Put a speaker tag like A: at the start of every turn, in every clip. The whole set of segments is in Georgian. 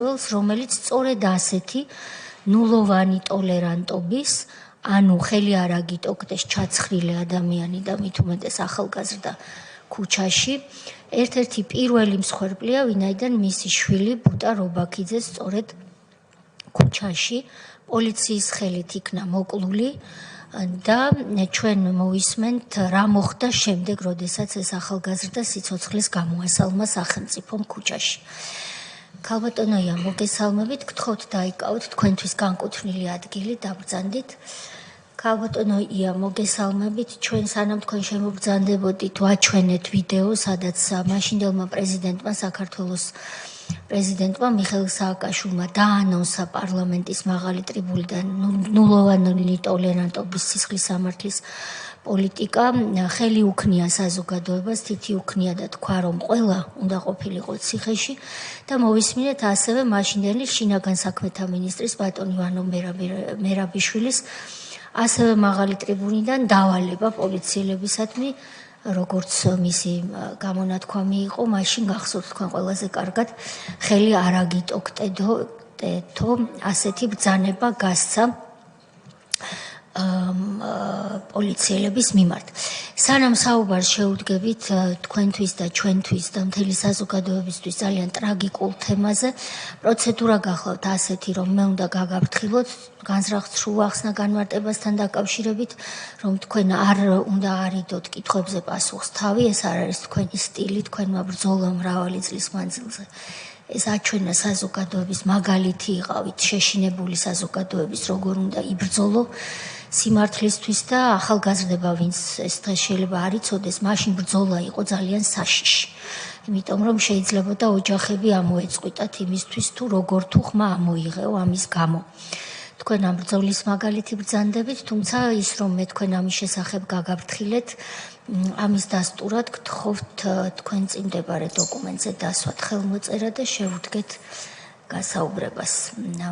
A: რომელიც სწორედ ასეთი ნულოვანი ტოლერანტობის, ანუ ხელი არ აგიტოგდეს ჩაცხრილი ადამიანი და მით უმეტეს ახალგაზრდა ქუჩაში, ერთ-ერთი პირველი მსხვერპლია, ვინაიდან მისი შვილი ბუტა რობაქიძე სწორედ ქუჩაში პოლიციის ხელით იქნა მოკლული და ჩვენ მოვისმენთ რა მოხდა შემდეგ, როდესაც ეს ახალგაზრდა სიცოცხლეს გამოასალმა სახელმწიფომ ქუჩაში. ქალბატონოია, მოგესალმებით, გთხოვთ დაიკავოთ თქვენთვის განკუთვნილი ადგილი, დაბრძანდით. ქალბატონოია, მოგესალმებით, ჩვენ სანამ თქვენ შემობრძანდებოდით, ვაჩვენეთ ვიდეო, სადაც მაშინდელმა პრეზიდენტმა, საქართველოს პრეზიდენტმა მიხეილ სააკაშვილმა დაანონსა პარლამენტის მაღალი ტრიბუნიდან ნულოვანი ტოლერანტობის სისხლის სამართლის პოლიტიკა, ხელი უქნია საზოგადოებას, თითი უქნია და თქვა, რომ ყველა უნდა ყოფილიყო ციხეში და მოვისმინეთ ასევე მაშინდელი შინაგან საქმეთა მინისტრის ბატონ ივანო მერაბიშვილის ასევე მაღალი ტრიბუნიდან დავალება პოლიციელებისადმი, როგორც მისი გამონათქვამი იყო, მაშინ გახსოვთ თქვენ ყველაზე კარგად, ხელი არ აგიტოგდეთო, ასეთი ბრძანება გასცა პოლიციელების მიმართ. სანამ საუბარს შეუდგებით თქვენთვის და ჩვენთვის და მთელი საზოგადოებისთვის ძალიან ტრაგიკულ თემაზე, პროცედურა გახლავთ ასეთი, რომ მე უნდა გაგაფრთხილოთ განზრახ სრულ ახსნა განმარტებასთან დაკავშირებით, რომ თქვენ არ უნდა არიდოთ კითხვებზე პასუხს თავი, ეს არ არის თქვენი სტილი, თქვენმა ბრძოლა მრავალი წლის მანძილზე. ეს აჩვენა საზოგადოების მაგალითი იყავით შეშინებული საზოგადოების, როგორ უნდა იბრძოლო სიმართლისთვის და ახალგაზრდება, ვინც ეს დღეს შეიძლება არ იცოდეს, მაშინ ბრძოლა იყო ძალიან საშიში. იმიტომ რომ შეიძლებოდა ოჯახები ამოეწყვიტათ იმისთვის, თუ როგორ თუ ხმა ამოიღეო ამის გამო. თქვენ ამ ბრძოლის მაგალითი ბრძანდებით, თუმცა ის რომ მე თქვენ ამის შესახებ გაგაფრთხილეთ, ამის დასტურად გთხოვთ თქვენ წინ მდებარე დოკუმენტზე დასვათ ხელმოწერა და შევუდგეთ გასაუბრებას.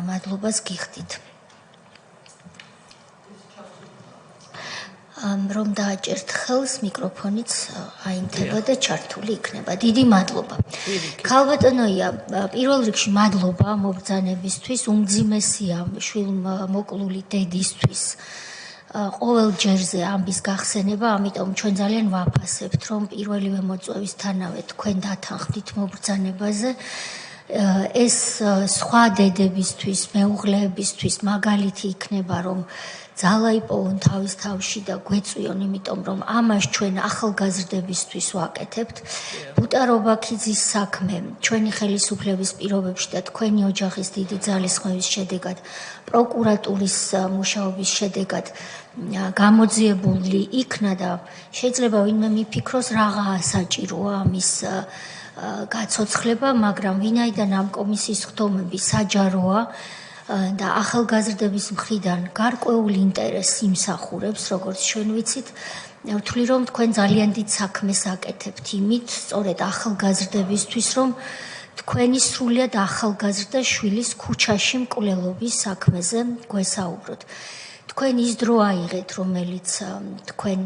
A: მადლობას გიხდით. რომ დააჭერთ ხელს, მიკროფონიც აინთება და ჩართული იქნება. დიდი მადლობა. ქალბატონოია, პირველ რიგში მადლობა მობრძანებისთვის, უმძიმესია შვილმოკლული დედისთვის ყოველ ჯერზე ამბის გახსენება, ამიტომ ჩვენ ძალიან ვაფასებთ, რომ პირველივე მოწვევისთანავე თქვენ დათანხმდით მობრძანებაზე. ეს სხვა დედებისთვის, მეუღლეებისთვის მაგალითი იქნება, რომ ძალა იპოვონ თავის თავში და გვეწვიონ, იმიტომ რომ ამას ჩვენ ახალგაზრდებისთვის ვაკეთებთ. ბუტა რობაქიძის საქმე ჩვენი ხელისუფლების პირობებში და თქვენი ოჯახის დიდი ძალისხმევის შედეგად, პროკურატურის მუშაობის შედეგად გამოძიებული იქნა და შეიძლება ვინმე მიფიქროს, რაღაცა საჭიროა ამის გაცოცხლება, მაგრამ ვინაიდან ამ კომისიის ხდომები საჯაროა და ახალგაზრდების მხრიდან გარკვეულ ინტერესს იმსახურებს, როგორც ჩვენ ვიცით, ვთვლი რომ თქვენ ძალიან დიდ საქმეს აკეთებთ იმით, სწორედ ახალგაზრდებისთვის, რომ თქვენი სრულიად ახალგაზრდა შვილის ქუჩაში მკვლელობის საქმეზე გვესაუბროთ. თქვენ ის დრო აიღეთ, რომელიც თქვენ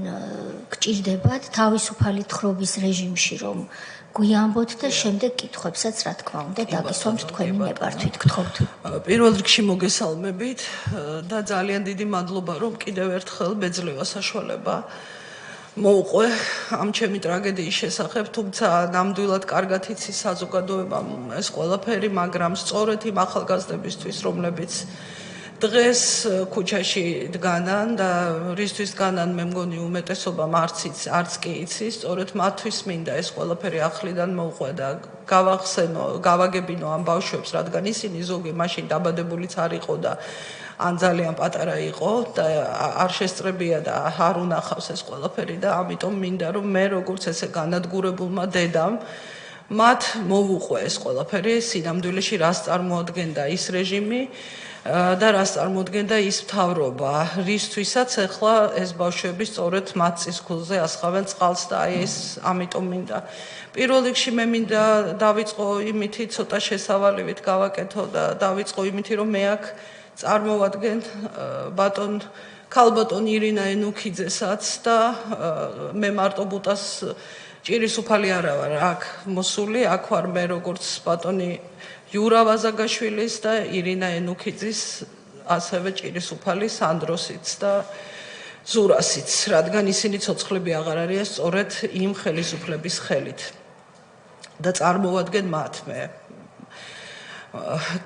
A: გჭირდებათ თავისუფალი თხრობის რეჟიმში, რომ გვიამბოთ და შემდეგ კითხვებსაც რა თქმა უნდა დაგისვამთ თქვენი ნებართვით. გთხოვთ.
B: პირველ რიგში მოგესალმებით და ძალიან დიდი მადლობა, რომ კიდევ ერთხელ მეძლევა საშუალება მოუყვე ამ ჩემი ტრაგედიის შესახებ, თუმცა ნამდვილად კარგად იცის საზოგადოებამ ეს ყველაფერი, მაგრამ სწორედ იმ ახალგაზრდებისთვის, რომლებიც დღეს ქუჩაში დგანან და რისთვის დგანან, მე მგონი უმეტესობამ არც კი იცის, სწორედ მათთვის მინდა ეს ყველაფერი ახლიდან მოუყვე და გავაგებინო ამ ბავშვებს, რადგან ისინი ზოგი მაშინ დაბადებულიც არ იყო და ან ძალიან პატარა იყო და არ შესწრებია და არ უნახავს ეს ყველაფერი და ამიტომ მინდა რომ მე როგორც ესე განადგურებულმა დედამ მათ მოვუყვე ეს ყველაფერი, სინამდვილეში რას წარმოადგენდა ის რეჟიმი და რას წარმოადგენდა ის მთავრობა, რისთვისაც ახლა ეს ბავშვები სწორედ მათ წისქვილზე ასხავენ წყალს და აი ეს ამიტომ მინდა. პირველ რიგში მე მინდა დავიწყო იმითი, ცოტა შესავალივით გავაკეთო და დავიწყო იმითი, რომ მე აქ წარმოვადგენ ქალბატონ ირინა ენუქიძესაც და მე მარტო ბუტას ჭირის უფალი არა ვარ აქ მოსული, აქ ვარ მე როგორც ბატონი იურა ვაზაგაშვილის და ირინა ენუქიძის, ასევე ჭირისუფალის, ანდროსიც და ზურასიც, რადგან ისინი ცოცხლები აღარ არიან სწორედ იმ ხელისუფლების ხელით და წარმოვადგენ მათ მე.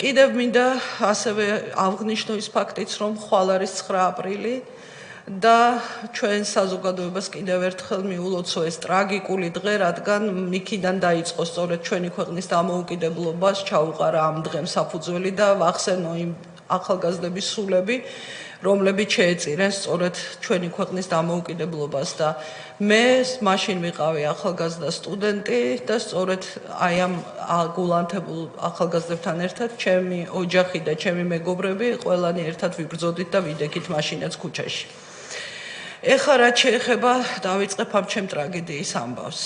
B: კიდევ მინდა ასევე აღნიშნო ის ფაქტიც, რომ ხვალ არის 9 აპრილი და ჩვენ საზოგადოებას კიდევ ერთხელ მიულოცო ეს ტრაგიკული დღე, რადგან იქიდან დაიწყო სწორედ ჩვენი ქვეყნის დამოუკიდებლობას ჩაუყარა ამ დღემ საფუძველი და ვახსენო იმ ახალგაზრდების სულები, რომლებიც შეეწირნენ სწორედ ჩვენი ქვეყნის დამოუკიდებლობას და მე მაშინ ვიყავი ახალგაზრდა სტუდენტი და სწორედ აი ამ გულანთებულ ახალგაზრდებთან ერთად ჩემი ოჯახი და ჩემი მეგობრები ყველანი ერთად ვიბრძოდით და ვიდექით მაშინაც ქუჩაში. ეხლა რაც შეეხება დავიწყებ ამ ჩემ ტრაგედიის ამბავს.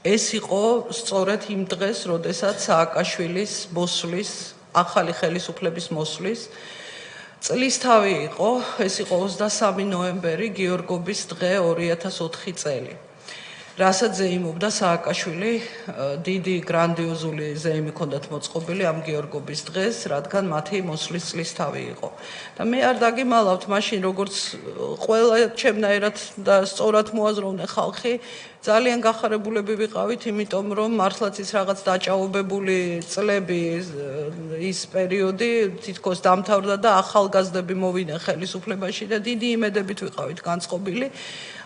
B: ეს იყო სწორედ იმ დღეს, როდესაც სააკაშვილის მოსვლის, ახალი ხელისუფლების მოსვლის წლისთავი იყო, ეს იყო 23 ნოემბერი, გიორგობის დღე 2004 წელი. რასაც ზეიმობდა სააკაშვილი, დიდი გრანდიოზული ზეიმი ჰქონდათ მოწყობილი ამ გიორგობის დღეს, რადგან მათი მოსვლის წლისთავი იყო. და მე არ დაგიმალავთ მაშინ, როგორც ყველა ჩემნაირად და სწორად მოაზროვნე ხალხი, ძალიან გახარებულები ვიყავით, იმიტომ რომ მართლაც ის რაღაც დაჭაობებული წლები, ის პერიოდი თითქოს დამთავრდა და ახალგაზრდები მოვიდნენ ხელისუფლებაში და დიდი იმედებით ვიყავით განწყობილი.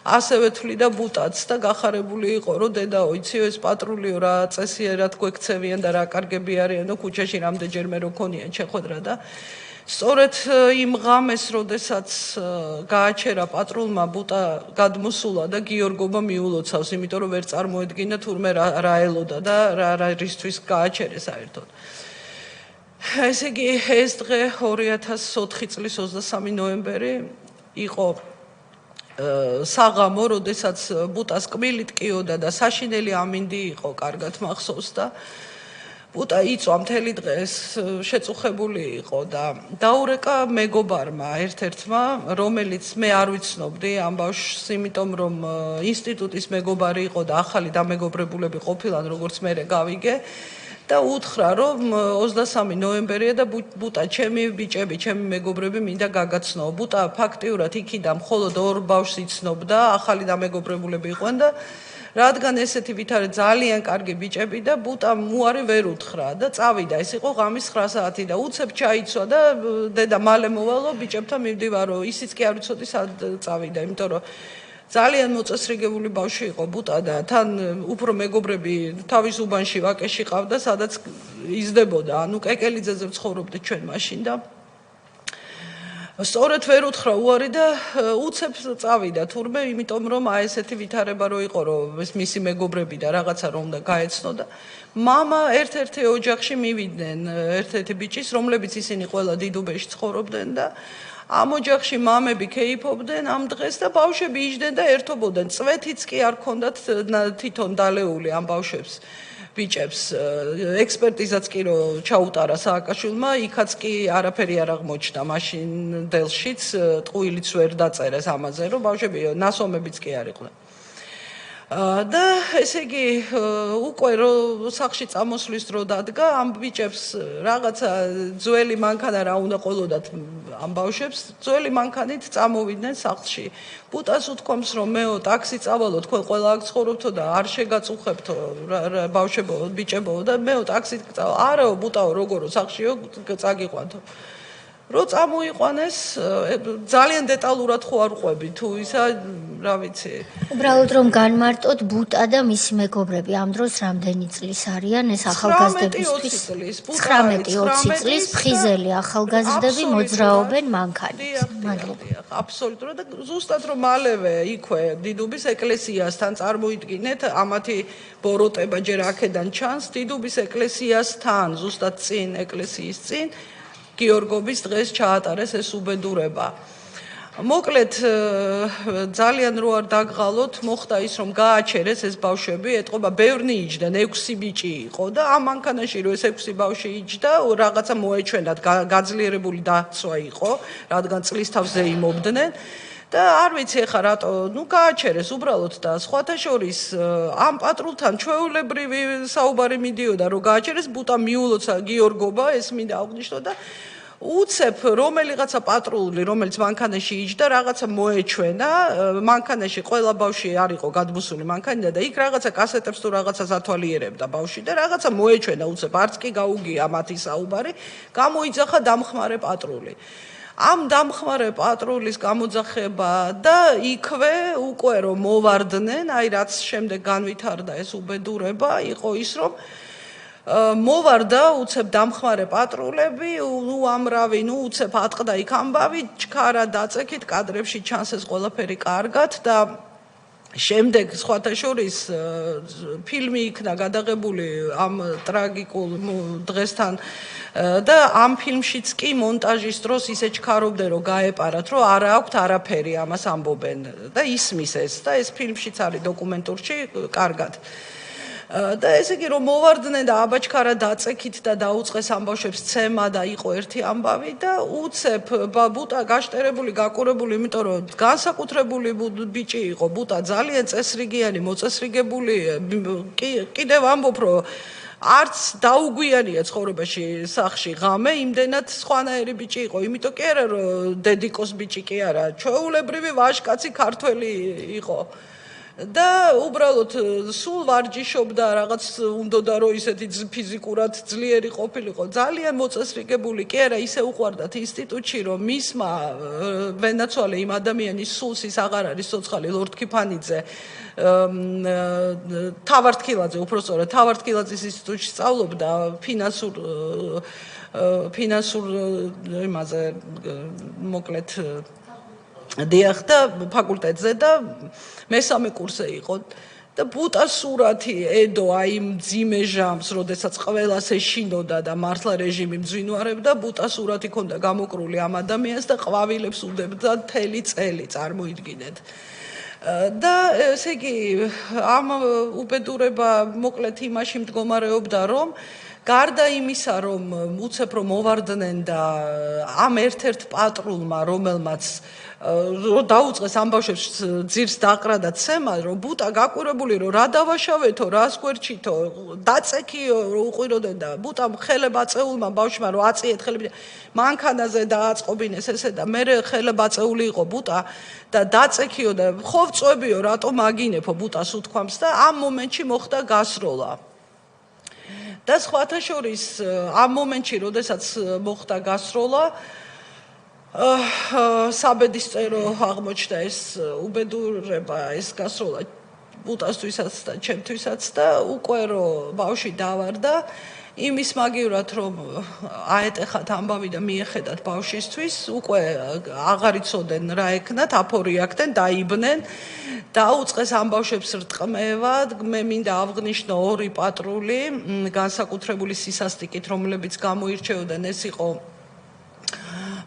B: ასევე თვლიდა ბუტაც და გახარებული იყო, რომ დედაო, იცი ეს პატრულიო რა წესიერად გვექცევიან და რა კარგები არიანო ქუჩაში რამდენჯერმე რო ქონიან შეხვედრა და სწორედ იმ ღამეს, როდესაც გააჩერა პატრულმა ბუტა გადმოსულა და გიორგობა მიულოცავს, იმიტომ რომ ვერ წარმოედგინა თურმე რა ელოდა და რა რისთვის გააჩერეს საერთოდ. ესე იგი, ეს დღე 2004 წლის 23 ნოემბერი იყო საღამო, როდესაც ბუტას კბილი ტკიოდა და საშინელი ამინდი იყო, კარგად მახსოვს და ბუტა იწვა მთელი დღეს, შეწუხებული იყო და დაურეკა მეგობარმა ერთ-ერთმა, რომელიც მე არ ვიცნობდი ამ ბავშვს, იმიტომ რომ ინსტიტუტის მეგობარი იყო და ახალი დამეგობრებულები ყოფილან, როგორც მე გავიგე. და უთხრა, რომ 23 ნოემბერია და ბუტა ჩემი ბიჭები, ჩემი მეგობრები მინდა გაგაცნო. ბუტა ფაქტიურად იქიდან მხოლოდ 2 ბავშვს იცნობდა, ახალი დამეგობრებულები იყვნენ და რადგან ესეთი ვითარე ძალიან კარგი ბიჭები და ბუტამ უარი ვერ უთხრა და წავიდა. ეს იყო ღამის 9 საათი და უცებ ჩაიცვა და დედა მალე მოვალო ბიჭებთან მივდივარო. ისიც კი არ ვიცოდი სად წავიდა, იმიტომ რომ ძალიან მოწესრიგებული ბავშვი იყო ბუტა და თან უფრო მეგობრები თავის უბანში ვაკეში ყავდა, სადაც იზრდებოდა. ანუ კეკელიძეზე ცხოვრობდით ჩვენ მაშინ და სწორედ ვერ უთხრა უარი და უცებ წავიდა თურმე, იმიტომ რომ აი ესეთი ვითარება რო იყო, რომ ეს მისი მეგობრები და რაღაცა რომ უნდა გაეცნო და მამა ერთ-ერთი ოჯახში მივიდნენ, ერთ-ერთი ბიჭის, რომლებიც ისინი ყველა დიდუბეში ცხოვრობდნენ და ამ ოჯახში მამები ქეიფობდნენ ამ დღეს და ბავშვები იჯდნენ და ერთობოდნენ. წვეთიც კი არ ჰქონდათ თვითონ დალეული ამ ბავშვებს. ბიჭებს ექსპერტიზაც კი რო ჩაუტარა სააკაშვილმა, იქაც კი არაფერი არ აღმოჩნდა მაშინ დელშიც, ტყუილიც ვერ დაწერეს ამაზე, რომ ბავშვები ნასვამებიც კი არ იყვნენ. და ესე იგი უკვე რო სახში წამოსვლის დრო დადგა, ამ ბიჭებს რაღაცა ძველი მანქანა რა უნდა ყოლოდათ ამ ბავშვებს, ძველი მანქანით წამოვიდნენ სახლში. ბუტას უთქვამს, რომ მეო ტაქსი წავალო, თქვენ ყველა აქ ცხოვრობთო და არ შეგაწუხებთო ბავშვებო, ბიჭებო და მეო ტაქსით წავალ. არაო ბუტაო, როგორო სახშიო წაგიყვანთო. რო წამოიყვანეს, ძალიან დეტალურად ხო არ ყვები თუ ისა, რა ვიცი.
A: უბრალოდ რომ განმარტოთ, ბუტა და მისი მეგობრები ამ დროს რამდენი წლის არიან ეს ახალგაზრდებისთვის? 19-20 წლის ფხიზელი ახალგაზრდები მოძრაობენ მანქანით. მადლობა.
B: აბსოლუტურად და ზუსტად რომ მალევე იქვე დიდუბის ეკლესიასთან წარმოიდგინეთ, ამათი ბოროტება ჯერ აქედან ჩანს, დიდუბის ეკლესიასთან, ზუსტად წინ ეკლესიის წინ გიორგობის დღეს ჩაატარეს ეს უბედურება. მოკლედ ძალიან რო არ დაგღალოთ, მოხდა ის რომ გააჩერეს ეს ბავშვები, ეტყობა ბევრნი იჯდნენ, 6 ბიჭი იყო და ამ მანქანაში რო ეს 6 ბავშვი იჯდა, რაღაცა მოეჩვენათ, გაძლიერებული დაცვა იყო, რადგან წლისთავზე იმობდნენ და არ ვიცი ხა რატო გააჩერეს უბრალოდ და სხვათა შორის ამ პატრულთან ჩვეულებრივი საუბარი მიდიოდა რომ გააჩერეს ბუტა მიულოცა გიორგობა ეს მინდა აღვნიშნო და უცებ რომელიღაცა პატრული რომელიც მანქანაში იჯდა რაღაცა მოეჩვენა მანქანაში ყველა ბავშვი არ იყო გადმოსული მანქანიდან და იქ რაღაცა კასეტებს თუ რაღაცას ათვალიერებდა ბავშვი და რაღაცა მოეჩვენა უცებ არც კი გაუგია მათი საუბარი გამოიძახა დამხმარე პატრული ამ დამხმარე პატრულის გამოძახება და იქვე უკვე რომ მოვარდნენ აი რაც შემდეგ განვითარდა ეს უბედურება იყო ის რომ მოვარდა უცებ დამხმარე პატრულები უამრავი უცებ ატყდა იქ ამბავი ჩქარა დაწექით კადრებში ჩანს ეს ყველაფერი კარგად და შემდეგ სხვათა შორის ფილმი იქნა გადაღებული ამ ტრაგიკულ დღესთან და ამ ფილმშიც კი მონტაჟის დროს ისე ჩქარობდნენ რომ გაეპარათ რომ არა აქვთ არაფერი ამას ამბობენ და ისმის ეს და ეს ფილმშიც არის დოკუმენტურში კარგად და ესე იგი რომ მოვარდნენ და აბაჩქარა დაწექით და დაუწყეს ამ ბავშვებს ცემა და იყო ერთი ამბავი და უცებ ბუტა გაშტერებული გაკურებული იმიტომ რომ განსაკუთრებული ბიჭი იყო ბუტა ძალიან წესრიგიანი მოწესრიგებული კიდევ ამბობ რომ არც დაუგვიანია ცხოვრებაში სახში ღამე იმდენად სხვანაირი ბიჭი იყო იმიტომ კი არა რომ დედიკოს ბიჭი კი არა ჩვეულებრივი ვაჟკაცი ქართველი იყო და უბრალოდ სულ ვარჯიშობდა რაღაც უნდოდა რომ ისეთი ფიზიკურად ძლიერი ყოფილიყო ძალიან მოწესრიგებული კი არა ისე უყვარდათ ინსტიტუტში რომ მისმა ვენაცვალე იმ ადამიანის სულს ის აღარ არის ცოცხალი ლორდ ქიფანიძე თავართქილაძე უпростоრად თავართქილაძის ინსტიტუტში სწავლობდა ფინანსურ იმაზე მოკლედ დიახ და ფაკულტეტზე და მესამე კურსზე იყო და ბუტას სურათი ედო აი მძიმე ჟამს, როდესაც ყველას ეშინოდა და მართლა რეჟიმი მძვინვარებდა, ბუტას სურათი ქონდა გამოკრული ამ ადამიანს და ყვავილებს უდებდა მთელი წელი, წარმოიდგინეთ. და ესე იგი ამ უბედურება მოკლედ იმაში მდგომარეობდა, რომ გარდა იმისა, რომ უცებ რომ მოვარდნენ და ამ ერთ-ერთ პატრულმა, რომელმაც დაუწყეს ამ ბავშვებს ძირს დაყრა და ცემა, რომ ბუტა გაკვირებული, რომ რა დავაშავეთო, რას გვერჩითო, დაწექიო, რომ უყვიროდნენ და ბუტამ ხელება აწეულმა ბავშვმა, რომ აწიეთ ხელები, მანქანაზე დააწყობინეს ესე და მე ხელება აწეული იყო ბუტა და დაწექიო და ხով წვებიო, რატომ აგინებო ბუტას უთქვამს და ამ მომენტში მოხდა გასროლა. და სხვათა შორის ამ მომენტში, როდესაც მოხდა გასროლა, საბედისწერო აღმოჩნდა ეს უბედურება, ეს გასროლა ბუტასთვისაც და ჩემთვისაც და უკვე რომ ბავშვი დავარდა, იმის მაგივრად რომ აეტეხათ ამბავი და მიეხედათ ბავშვისთვის, უკვე აღარ იცოდნენ რა ეკნათ, აფორიაქდნენ, დაიბნენ. დაუწყეს ამ ბავშვებს რტყმევა, მე მინდა ავღნიშნო ორი პატრული, განსაკუთრებული სისასტიკით, რომლებიც გამოირჩეოდნენ, ეს იყო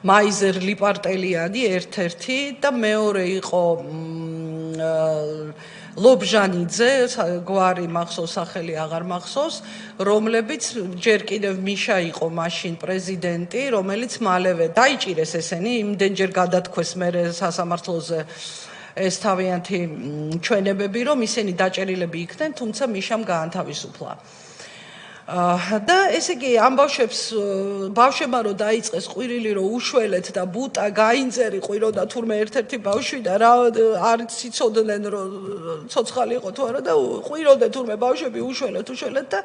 B: მაიზერ ლიპარტელიანი ერთ-ერთი და მეორე იყო ლობჟანიძე, გვარი მახსოვს, სახელი აღარ მახსოვს, რომლებიც ჯერ კიდევ მიშა იყო მაშინ პრეზიდენტი, რომელიც მალევე დაიჭირეს ესენი, იმდენჯერ გადათქვეს მერე სასამართლოზე ეს თავიანთი ჩვენებები, რომ ისინი დაჭერილები იქნენ, თუმცა მიშამ გაანთავისუფლა. და ესე იგი ამ ბავშვებმა რომ დაიწყეს ყვირილი რომ უშველეთ და ბუტა გაინწერი ყვიროდა თურმე ერთ-ერთი ბავშვი და რა არც იცოდნენ რომ ცოცხალი იყო თუ არა და ყვიროდა თურმე ბავშვები უშველეთ და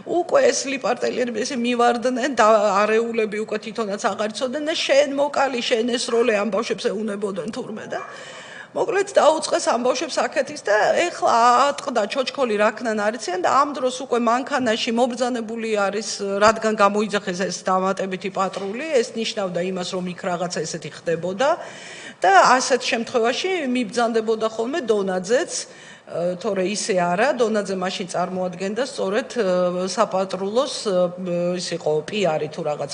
B: უკვე ეს ლიპარტელიანები ესე მივარდნენ და არეულები უკვე თვითონაც აღარ იცოდნენ და შენ მოკალი შენ ეს როლე ამ ბავშვებს ეუნებოდნენ თურმე და მოკლედ დაუწყეს ამ ბავშვებს აქეთის და ეხლა ატყდა ჩოჩქოლი რაკნან არიციან და ამ დროს უკვე მანქანაში მობრძანებული არის, რადგან გამოიძახეს ეს დამატებითი პატრული, ეს ნიშნავდა იმას, რომ იქ რაღაცა ესეთი ხდებოდა და ასეთ შემთხვევაში მიბრძანდებოდა ხოლმე დონაძეც, თორე ისე არა, დონაძე მაშინ წარმოადგენდა სწორედ საპატრულოს ის იყო პიარი თუ რაღაც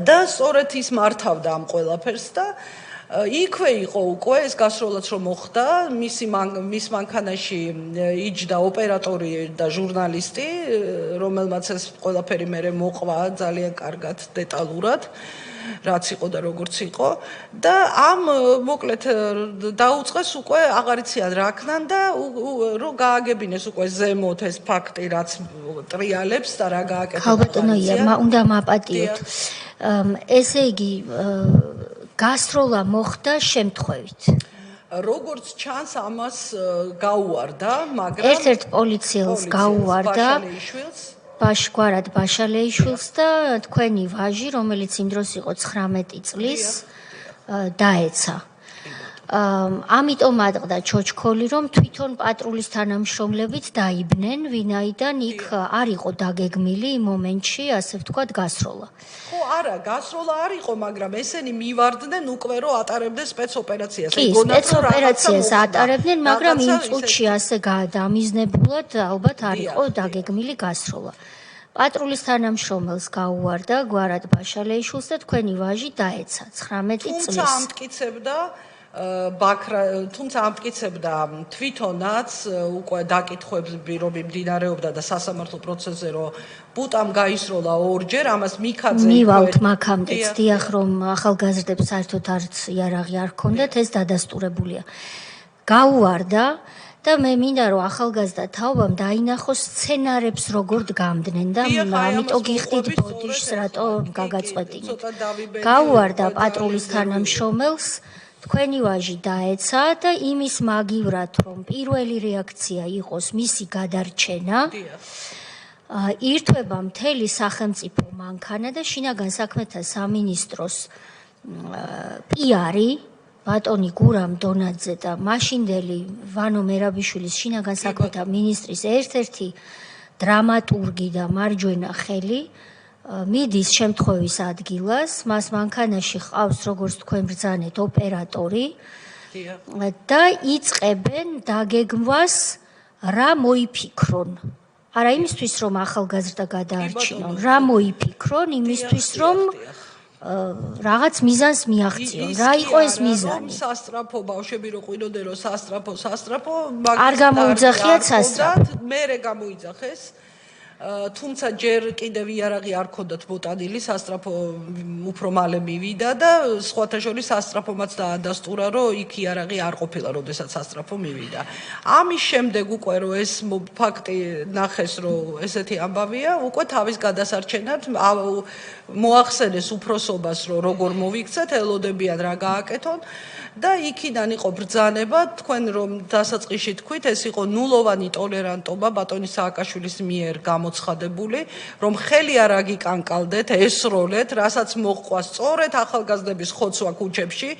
B: და სწორედ ის მართავდა ამ ყველაფერს და იქვე იყო უკვე ეს გასროლაც რომ მოხდა, მის მანქანაში იჯდა ოპერატორი და ჟურნალისტი, რომელმაც ეს ყველაფერი მერე მოყვა ძალიან კარგად დეტალურად. რაც იყო და როგორც იყო და ამ მოკლედ დაუწყეს უკვე აღარ იციან რა ქნან და რომ გააგებინეს უკვე ზემოთ ეს ფაქტი რაც ტრიალებს და რა გააკეთა
A: ხალბატონია უნდა მაპატიოთ ესე იგი გასროლა მოხდა შემთხვევით
B: როგორც ჩანს ამას გაუვარდა მაგრამ
A: ერთ-ერთ პოლიციელს გაუვარდა ბაშგვარად ბაშალეიშვილს და თქვენი ვაჟი, რომელიც იმ დროს იყო 19 წლის, დაეცა. ამიტომ ატყდა ჩოჩქოლი, რომ თვითონ პატრულის თანამშრომლებით დაიბნენ, ვინაიდან იქ არ იყო დაგეგმილი იმ მომენტში, ასე ვთქვათ, გასროლა.
B: ხო, არა, გასროლა არ იყო, მაგრამ ესენი მივარდნენ უკვე რომ ატარებდნენ სპეცოპერაციას.
A: კი, სპეცოპერაციას ატარებდნენ, მაგრამ იმ წუთში ასე დამიზნებულად ალბათ არ იყო დაგეგმილი გასროლა. პატრულის თანამშრომელს გაუვარდა გვარად ბაშალეიშვილს და თქვენი ვაჟი დაეცა 19 წლის.
B: თუმცა ამტკიცებდა თვითონაც უკვე დაკითხვებს რომ მიმდინარეობდა და სასამართლო პროცესზე რომ ბუტამ გაისროლა ორჯერ, ამას მიქაძე
A: მივალთ მაქამდეც დიახ რომ ახალგაზრდებს საერთოდ არც იარაღი არ ჰქონდათ, ეს დადასტურებულია. გაუვარდა და მე მინდა რომ ახალგაზრდა თაობამ დაინახოს სცენარებს როგორ დგამდნენ და ამიტომ გიხდით ბოდიშს რატო გაგაწყვეტინეთ. გაუვარდა პატრულის თანამშრომელს თქვენი ვაჟი დაეცა და იმის მაგივრად რომ პირველი რეაქცია იყოს მისი გადარჩენა ირთვება მთელი სახელმწიფო მანქანა და შინაგან საქმეთა სამინისტროს პიარი ბატონი გურამ დონაძე და მაშინდელი ვანო მერაბიშვილის შინაგან საქმეთა მინისტრის ერთ-ერთი დრამატურგი და მარჯვენა ხელი მიდის შემთხვევის ადგილას, მას მანქანაში ყავს როგორც თქვენ ბრძანეთ ოპერატორი და იწყებენ დაგეგმვას რა მოიფიქრონ. არა იმისთვის რომ ახალგაზრდა გადაარჩინონ, რა მოიფიქრონ იმისთვის რომ რაღაც მიზანს მიაღწიონ. რა იყო ეს მიზანი?
B: სასტრაფო ბავშვები რო ყვინოდნენ რომ სასტრაფო
A: არ გამოიძახიათ სასტრაფო.
B: მერე გამოიძახეს. თუმცა ჯერ კიდევ იარაღი არ ქონდათ მოტანილი, სასტრაფო უფრო მალე მივიდა და სხვათა შორის სასტრაფომაც დაადასტურა, რომ იქ იარაღი არ ყოფილა, როდესაც სასტრაფო მივიდა. ამის შემდეგ უკვე რომ ეს ფაქტი ნახეს, რომ ესეთი ამბავია, უკვე თავის გადასარჩენად მოახსენეს უფროსობას, რომ როგორ მოვიქცეთ, ელოდებიან რა გააკეთონ და იქიდან იყო ბრძანება, თქვენ რომ დასაწყისში თქვით, ეს იყო ნულოვანი ტოლერანტობა ბატონი სააკაშვილის მიერ გამოცხადებული, რომ ხელი არ აგიკანკალდეთ, ესროლეთ, რასაც მოჰყვა სწორედ ახალგაზრდების ხოცვა ქუჩებში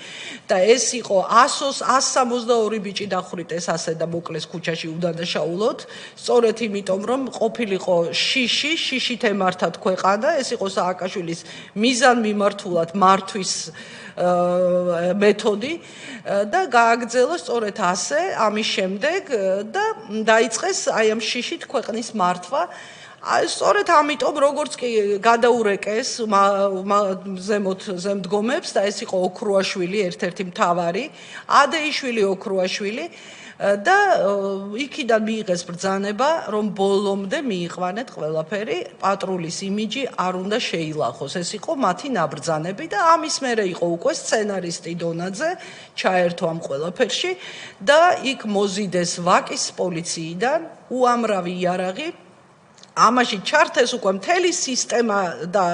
B: და ეს იყო 162 ბიჭი დახვრიტეს ასე და მოკლეს ქუჩაში უდანაშაულოდ, სწორედ იმიტომ რომ ყოფილიყო შიშით ემართათ ქვეყანა, ეს იყო სააკაშვილის მიზანმიმართულად მართვის მეთოდი და გააგრძელა სწორედ ასე ამის შემდეგ და დაიწყეს აი ამ შიშით ქვეყნის მართვა. სწორედ ამიტომ როგორც კი გადაურეკეს ზემდგომებს და ეს იყო ოქრუაშვილი ერთ-ერთი მთავარი, ადეიშვილი ოქრუაშვილი და იქიდან მიიღეს ბრძანება, რომ ბოლომდე მიიყვანეთ ყველაფერი, პატრულის იმიჯი არ უნდა შეილახოს. ეს იყო მათი ნაბრძანები და ამის მერე იყო უკვე სცენარისტი დონაძე ჩაერთო ამ ყველაფერში და იქ მოზიდეს ვაკის პოლიციიდან უამრავი იარაღი. ამაში ჩართეს უკვე მთელი სისტემა და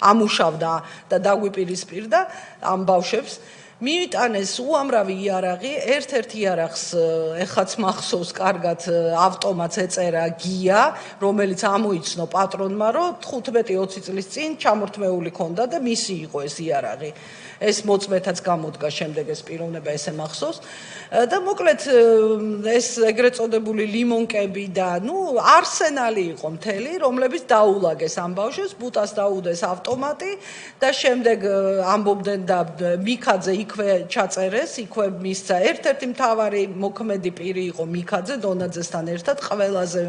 B: ამუშავდა და დაგვიპირისპირდა ამ ბავშვებს. მიიტანეს უამრავი იარაღი, ერთ-ერთ იარაღს ეხაც მახსოვს კარგად ავტომატს ეწერა გია, რომელიც ამოიცნო პატრონმა, რომ 15-20 წლის წინ ჩამორთმეული ქონდა და მისი იყო ეს იარაღი. ეს მოწმეთაც გამოდგა შემდეგ ეს პიროვნება ესე მახსოვს და მოკლედ ეს ეგრეთ წოდებული ლიმონკები და არსენალი იყო მთელი, რომლებიც დაულაგეს ამ ბავშვებს, ბუტას დაუდეს ავტომატი და შემდეგ ამბობდნენ და მიქაძე იქვე ჩაწერეს, იქვე მისცა ერთ-ერთი მთავარი მოქმედი პირი იყო მიქაძე დონაძესთან ერთად ყველაზე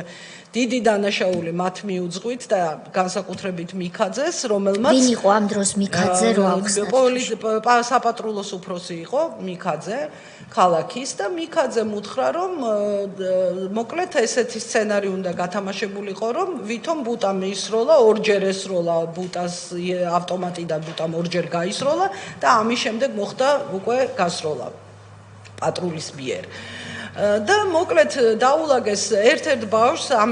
B: დიდი დანაშაული მათ მიუძღვით და განსაკუთრებით მიქაძეს, რომელმაც
A: ვინ იყო ამ დროს მიქაძე რო აღხსნათ?
B: საპატრულოს უფროსი იყო მიქაძე ქალაქის და მიქაძემ უთხრა რომ მოკლედ ესეთი სცენარი უნდა გათამაშებულიყო რომ ვითომ ბუტამ ისროლა ორჯერ ესროლა ბუტას ავტომატიდან ბუტამ ორჯერ გაისროლა და ამის შემდეგ მოხდა უკვე გასროლა პატრულის მიერ და მოკლედ დაულაგეს ერთ-ერთ ბავშვს ამ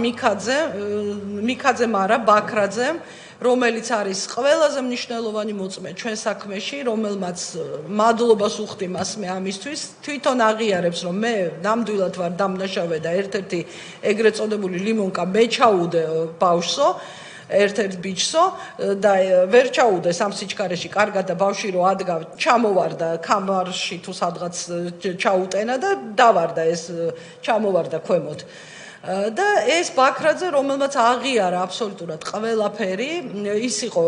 B: მიქაძემ არა ბაქრაძემ რომელიც არის ყველაზე მნიშვნელოვანი მოწმე ჩვენ საქმეში, რომელმაც მადლობას უხდი მასმე ამისთვის, თვითონ აღიარებს, რომ მე ნამდვილად ვარ დამნაშავე და ერთ-ერთი ეგრეთ წოდებული ლიმონკა მე ჩაუდე ბავშვსო, ერთ-ერთ ბიჭსო და ვერ ჩაუდეს ამ სიჩქარეში, კარგად და ბავშვი რო ადგა, ჩამოვარდა კამარში თუ სადღაც ჩაუტენა და დავარდა ეს ჩამოვარდა ქვემოთ. და ეს ბაქრაძე რომელმაც აღიარა აბსოლუტურად ყველაფერი ის იყო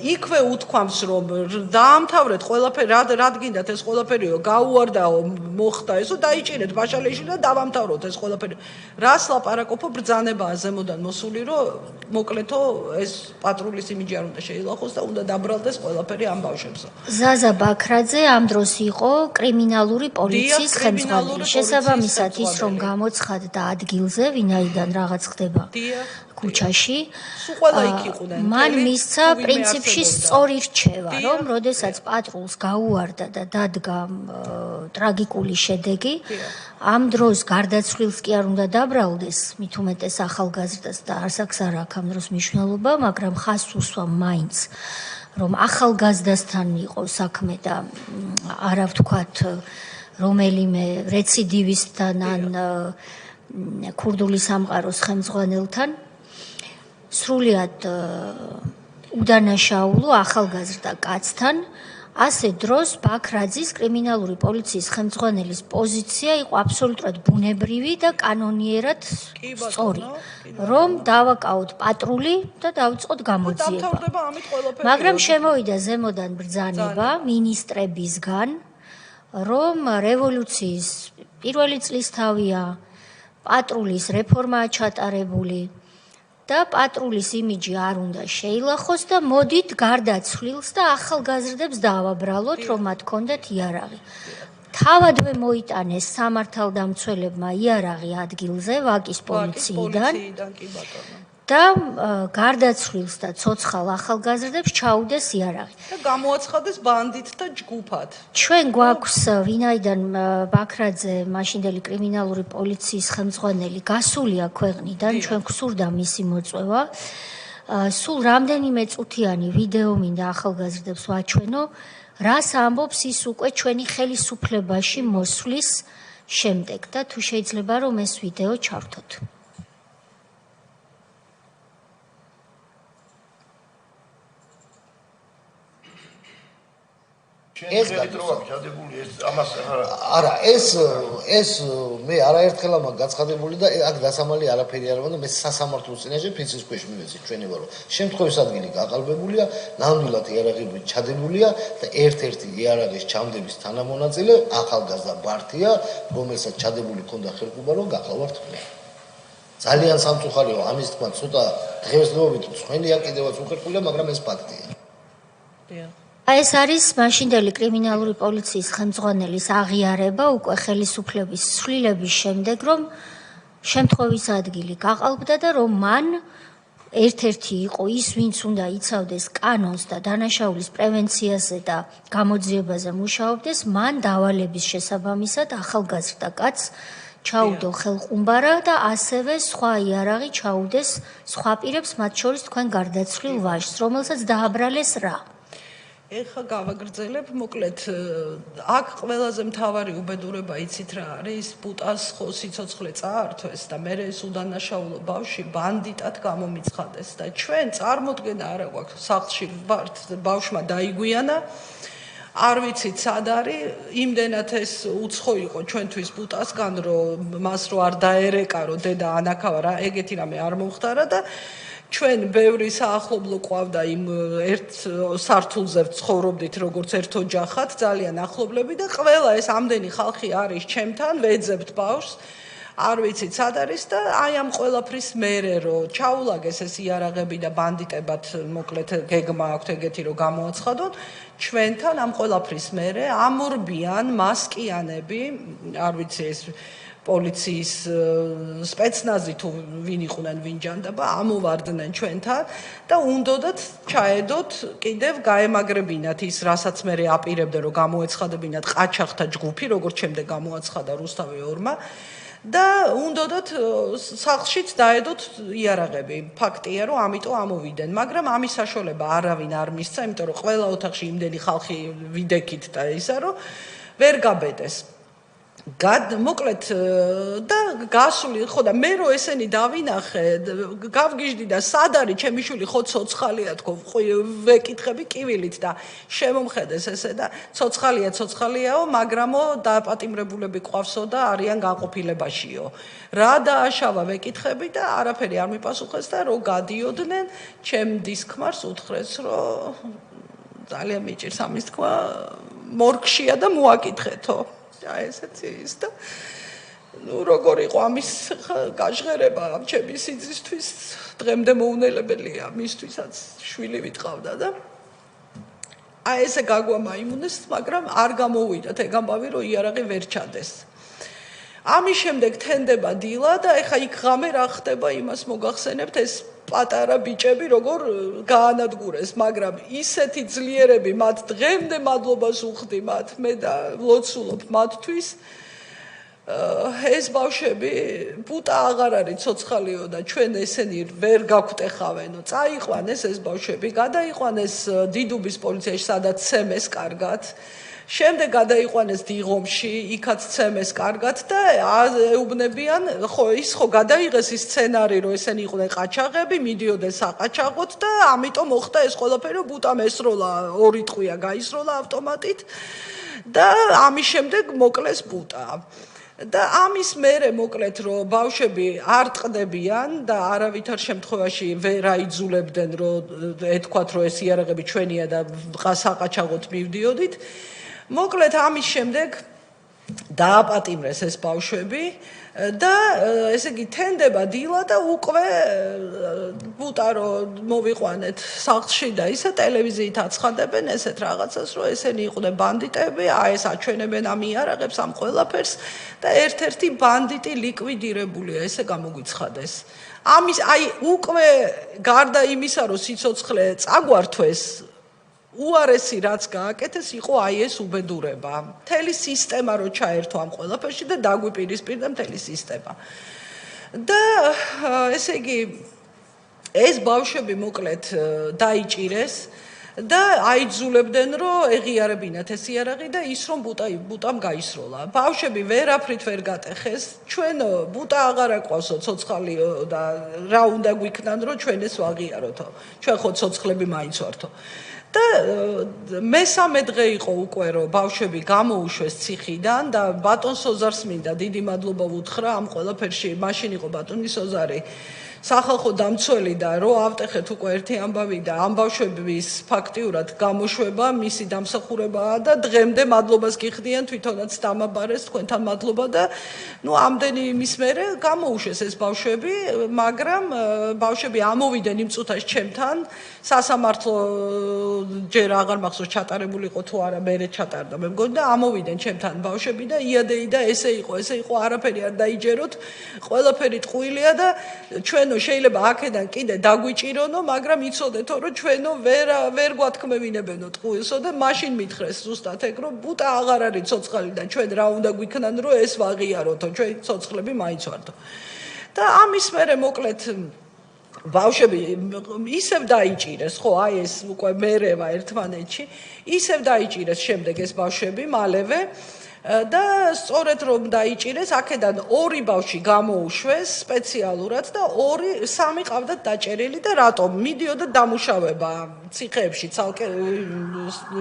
B: იქვე უთქვამს რომ დაამთავრეთ ყველაფერი რად გინდათ ეს ყველაფერიო გაუვარდაო მოხდა ესო დაიჭირეთ ბაშალეში და დავამთავროთ ეს ყველაფერი რას ლაპარაკობ ბრძანებაა ზემოდან მოსული რომ მოკლეთო ეს პატრულის იმიჯი არ უნდა შეილახოს და უნდა დაბრალდეს ყველაფერი ამ ბავშვებსო
A: ზაზა ბაქრაძე ამ დროს იყო კრიმინალური პოლიციის ხელმძღვანელი შესაბამისად ის რომ გამოცხადდა ადგილზე ვინაიდან რაღაც ხდება ქუჩაში მან მისცა პრინციპში სწორი რჩევა რომ როდესაც პატრულს გაუვარდა და დადგა ტრაგიკული შედეგი ამ დროს გარდაცვლილს კი არ უნდა დაბრალდეს მით უმეტეს ახალგაზრდას და არც არ აქვს ამ დროს მნიშვნელობა მაგრამ ხაზს უსვამ მაინც რომ ახალგაზრდასთან იყო საქმე და არა ვთქვათ რომელიმე რეციდივისტთან ან ქურდული სამყაროს ხელმძღვანელთან სრულიად უდანაშაულო ახალგაზრდა კაცთან ასე დროს ბაქრაძის კრიმინალური პოლიციის ხელმძღვანელის პოზიცია იყო აბსოლუტურად ბუნებრივი და კანონიერად სწორი რომ დავაკავოთ პატრული და დავიწყოთ გამოძიება მაგრამ შემოვიდა ზემოდან ბრძანება მინისტრებისგან რომ რევოლუციის პირველი წლისთავია პატრულის რეფორმაა ჩატარებული და პატრულის იმიჯი არ უნდა შეილახოს და მოდით გარდაცვლილს და ახალგაზრდებს დავაბრალოთ რომ მათ კონდეთ იარაღი. თავადვე მოიტანეს სამართალდამცველებმა იარაღი ადგილზე ვაკის პოლიციიდან და გარდაცვლილს და ცოცხალ ახალგაზრდებს ჩაუდეს იარაღი.
B: და გამოაცხადეს ბანდიტთა ჯგუფად.
A: ჩვენ გვაქვს ვინაიდან ბაქრაძე მაშინდელი კრიმინალური პოლიციის ხელმძღვანელი გასულია ქვეყნიდან, ჩვენ გვსურდა მისი მოწვევა. სულ რამდენიმე წუთიანი ვიდეო მინდა ახალგაზრდებს ვაჩვენო, რას ამბობს ის უკვე ჩვენი ხელისუფლებაში მოსვლის შემდეგ და თუ შეიძლება რომ ეს ვიდეო ჩავრთოთ.
C: ეს გადროა ჩადებული ეს ამას არა ეს მე არაერთხელ ამ გაცხადებული და აქ დასამალი არაფერი არ უნდა მე სასამართლოს წინაშე ფიცის ქვეშ მივეცი ჩვენი ვარო შემთხვევის ადგილი გაყალბებულია ნამდვილად იარაღები ჩადებულია და ერთ-ერთი იარაღის ჩამდების თანამონაწილე ახალგაზრდა ბართია რომელსაც ჩადებული ქონდა ხელკუბა რომ გაყალბავთ მე ძალიან სამწუხაროა ამის თქმა ცოტა დღესდღეობით ცხენია კიდევაც უხერხულია მაგრამ ეს ფაქტია
A: ეს არის მაშინდელი კრიმინალური პოლიციის ხელმძღვანელის აღიარება უკვე ხელისუფლების ცვლილების შემდეგ, რომ შემთხვევის ადგილი გაყალბდა და რომ მან ერთ-ერთი იყო ის, ვინც უნდა იცავდეს კანონს და დანაშაულის პრევენციაზე და გამოძიებაზე მუშაობდეს, მან დავალების შესაბამისად ახალგაზრდა კაცს ჩაუდო ხელყუმბარა და ასევე სხვა იარაღი ჩაუდეს სხვა პირებს, მათ შორის თქვენ გარდაცვლილ ვაჟს, რომელსაც დააბრალეს რა.
B: ეხა გავაგრძელებ, მოკლედ, აქ ყველაზე მთავარი უბედურება იცით რა არის, ბუტას ხო სიცოცხლე წაართვეს და მე ეს უდანაშაულო ბავშვი ბანდიტად გამომიცხადეს და ჩვენ წარმოდგენა არა გვაქვს, სახლში ვართ, ბავშვმა დაიგვიანა, არ ვიცით სად არის, იმდენად ეს უცხო იყო ჩვენთვის ბუტასგან, რომ მას რო არ დაერეკა, რომ დედა ანაქავა რა, ეგეთი რამე არ მომხდარა და ჩვენ ბევრი საახლობლო ყავდა იმ ერთ სართულზე ცხოვრობდით როგორც ერთ ოჯახად ძალიან ახლობლები და ყველა ეს ამდენი ხალხი არის ჩემთან ვეძებთ ბავშვს არ ვიცით სად არის და აი ამ ყველაფრის მერე რომ ჩაულაგეს ეს იარაღები და ბანდიტებად მოკლედ გეგმა აქვთ ეგეთი რომ გამოაცხადონ ჩვენთან ამ ყველაფრის მერე ამორბიან მასკიანები არ ვიცი ეს პოლიციის სპეცნაზი თუ ვინ იყვნენ ვინ ჯანდაბა ამოვარდნენ ჩვენთან და უნდოდათ ჩაედოთ კიდევ გაემაგრებინათ ის რასაც მე აპირებდნენ რომ გამოეცხადებინათ ყაჩაღთა ჯგუფი როგორც შემდეგ გამოაცხადა რუსთავი 2-მა და უნდოდათ სახლშიც დაედოთ იარაღები ფაქტია რომ ამიტომ ამოვიდნენ მაგრამ ამის საშუალება არავინ არ მისცა იმიტომ რომ ყველა ოთახში იმდენი ხალხი ვიდექით და ისა რომ ვერ გაბედეს მოკლედ და გასული ხო და მე რო ესენი დავინახე გავგიჟდი და სად არის ჩემი შვილი ხო ცოცხალია თქო ვეკითხები კივილით და შემომხედეს ესე და ცოცხალიაო მაგრამო დაპატიმრებულები ყავსო და არიან განყოფილებაშიო რა დააშავა ვეკითხები და არაფერი არ მიპასუხეს და რო გადიოდნენ ჩემ დისკმარს უთხრეს რომ ძალიან მიჭირს ამის თქვა მორგშია და მოაკითხეთო ესეც ის და ნუ როგორ იყო ამის გაჟღერება ამ ჩემი სიძისთვის დღემდე მოუნელებელია მისთვისაც შვილი ვიტყავდა და აი ესე გაგვამაიმუნეს მაგრამ არ გამოვიდათ ეგ ამბავი რომ იარაღი ვერ ჩადეს ამის შემდეგ თენდება დილა და ეხა იქ ღამე რა ხდება იმას მოგახსენებთ ეს პატარა ბიჭები როგორ გაანადგურეს მაგრამ ისეთი ძლიერები მათ დღემდე მადლობას უხდი მათ მე და ლოცულობ მათთვის ეს ბავშვები პუტა აღარ არის ცოცხალიო და ჩვენ ესენი ვერ გაგვტეხავენო წაიყვანეს ეს ბავშვები გადაიყვანეს დიდუბის პოლიციაში სადაც ცემეს კარგად შემდეგ გადაიყვანეს დიღომში, იქაც ცემეს კარგად და ეუბნებიან, ხო ის ხო გადაიღეს ის სცენარი, რომ ესენი იყვნენ ყაჩაღები, მიდიოდნენ საყაჩაღოდ და ამიტომ მოხდა ეს ყველაფერი, რომ ბუტამ ესროლა, ორი ტყვია გაისროლა ავტომატით და ამის შემდეგ მოკლეს ბუტა. და ამის მერე მოკლედ რომ ბავშვები არ ტყდებიან და არავითარ შემთხვევაში ვერ აიძულებდნენ რომ ეთქვათ რომ ეს იარაღები ჩვენია და საყაჩაღოდ მივდიოდით მოკლედ ამის შემდეგ დააპატიმრეს ეს ბავშვები და ესე იგი თენდება დილა და უკვე ბუტა რომ მოვიყვანეთ სახლში და ისა ტელევიზიით აცხადებენ ესეთ რაღაცას რომ ესენი იყვნენ ბანდიტები აი ეს აჩვენებენ ამ იარაღებს ამ ყველაფერს და ერთ-ერთი ბანდიტი ლიკვიდირებულია ესე გამოგვიცხადეს ამის აი უკვე გარდა იმისა რომ სიცოცხლე წაგვართვეს უარესი რაც გააკეთეს იყო აი ეს უბედურება. მთელი სისტემა რო ჩაერთო ამ ყველაფერში და დაგვიპირისპირდა მთელი სისტემა. და ესე იგი ეს ბავშვები მოკლედ დაიჭირეს და აიძულებდნენ რომ ეღიარებინათ ეს იარაღი და ის რომ ბუტამ გაისროლა. ბავშვები ვერაფრით ვერ გატეხეს. ჩვენ ბუტა აღარ აყვავსო ცოცხალიო და რა უნდა გვიქნან რომ ჩვენ ეს ვაღიაროთო. ჩვენ ხო ცოცხლები მაინც ვართო. და მესამე დღე იყო უკვე რომ ბავშვები გამოუშვეს ციხიდან და ბატონ სოზარს მინდა დიდი მადლობა ვუთხრა ამ ყველაფერში მაშინ იყო ბატონი სოზარი სახალხო დამცველი და რო ავტეხეთ უკვე ერთი ამბავი და ამ ბავშვების ფაქტიურად გამოშვება მისი დამსახურებაა და დღემდე მადლობას გიხდიან თვითონაც დამაბარეს თქვენთან მადლობა და ნუ ამდენი იმის მერე გამოუშვეს ეს ბავშვები მაგრამ ბავშვები ამოვიდნენ იმ წუთას ჩემთან სასამართლო ჯერ აღარ მახსოვს ჩატარებული იყო თუ არა მერე ჩატარდა მე მგონი და ამოვიდნენ ჩემთან ბავშვები და იადეი და ესე იყო არაფერი არ დაიჯეროთ ყველაფერი ტყუილია და ჩვენო შეიძლება აქედან კიდე დაგვიჭირონო მაგრამ იცოდეთო რომ ჩვენო ვერ გვათქმევინებენო ტყუილსო და მაშინ მითხრეს ზუსტად ეგ რომ ბუტა აღარ არის ცოცხალი და ჩვენ რა უნდა გვიქნან რომ ეს ვაღიაროთო ჩვენ ცოცხლები მაინც ვართ და ამის მერე მოკლედ ბავშვები ისევ დაიჭირეს ხო აი ეს უკვე მერევა ერთმანეთში ისევ დაიჭირეს შემდეგ ეს ბავშვები მალევე და სწორედ რომ დაიჭირეს აქედან ორი ბავშვი გამოუშვეს სპეციალურად და სამი ყავდათ დაჭერილი და რატომ მიდიოდა დამუშავება ციხეებში ცალკე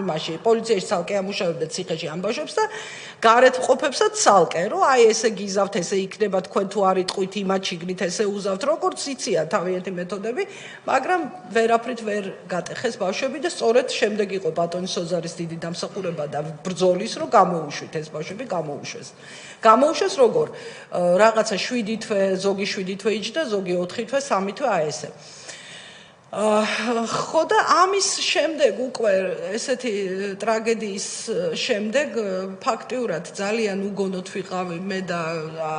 B: იმაში პოლიციაში ცალკე ამუშავებდა ციხეში ამ ბავშვებს და გარეთ ყოფებსაც ცალკე რომ აი ესე გიზავთ ესე იქნება თქვენ თუ არ იტყვით იმათ შიგნით ესე უზავთ როგორც იცია თავიანთი მეთოდები მაგრამ ვერაფრით ვერ გატეხეს ბავშვები და სწორედ შემდეგ იყო ბატონი სოზარის დიდი დამსახურება და ბრძოლის რომ გამოუშვით ეს ეს ბავშვები გამოუშვეს როგორ რაღაცა 7 თვე ზოგი 7 თვე იჯდა ზოგი 4 თვე 3 თვე აი ესე ხო და ამის შემდეგ უკვე ესეთი ტრაგედიის შემდეგ ფაქტიურად ძალიან უგონოდ ვიყავი მე და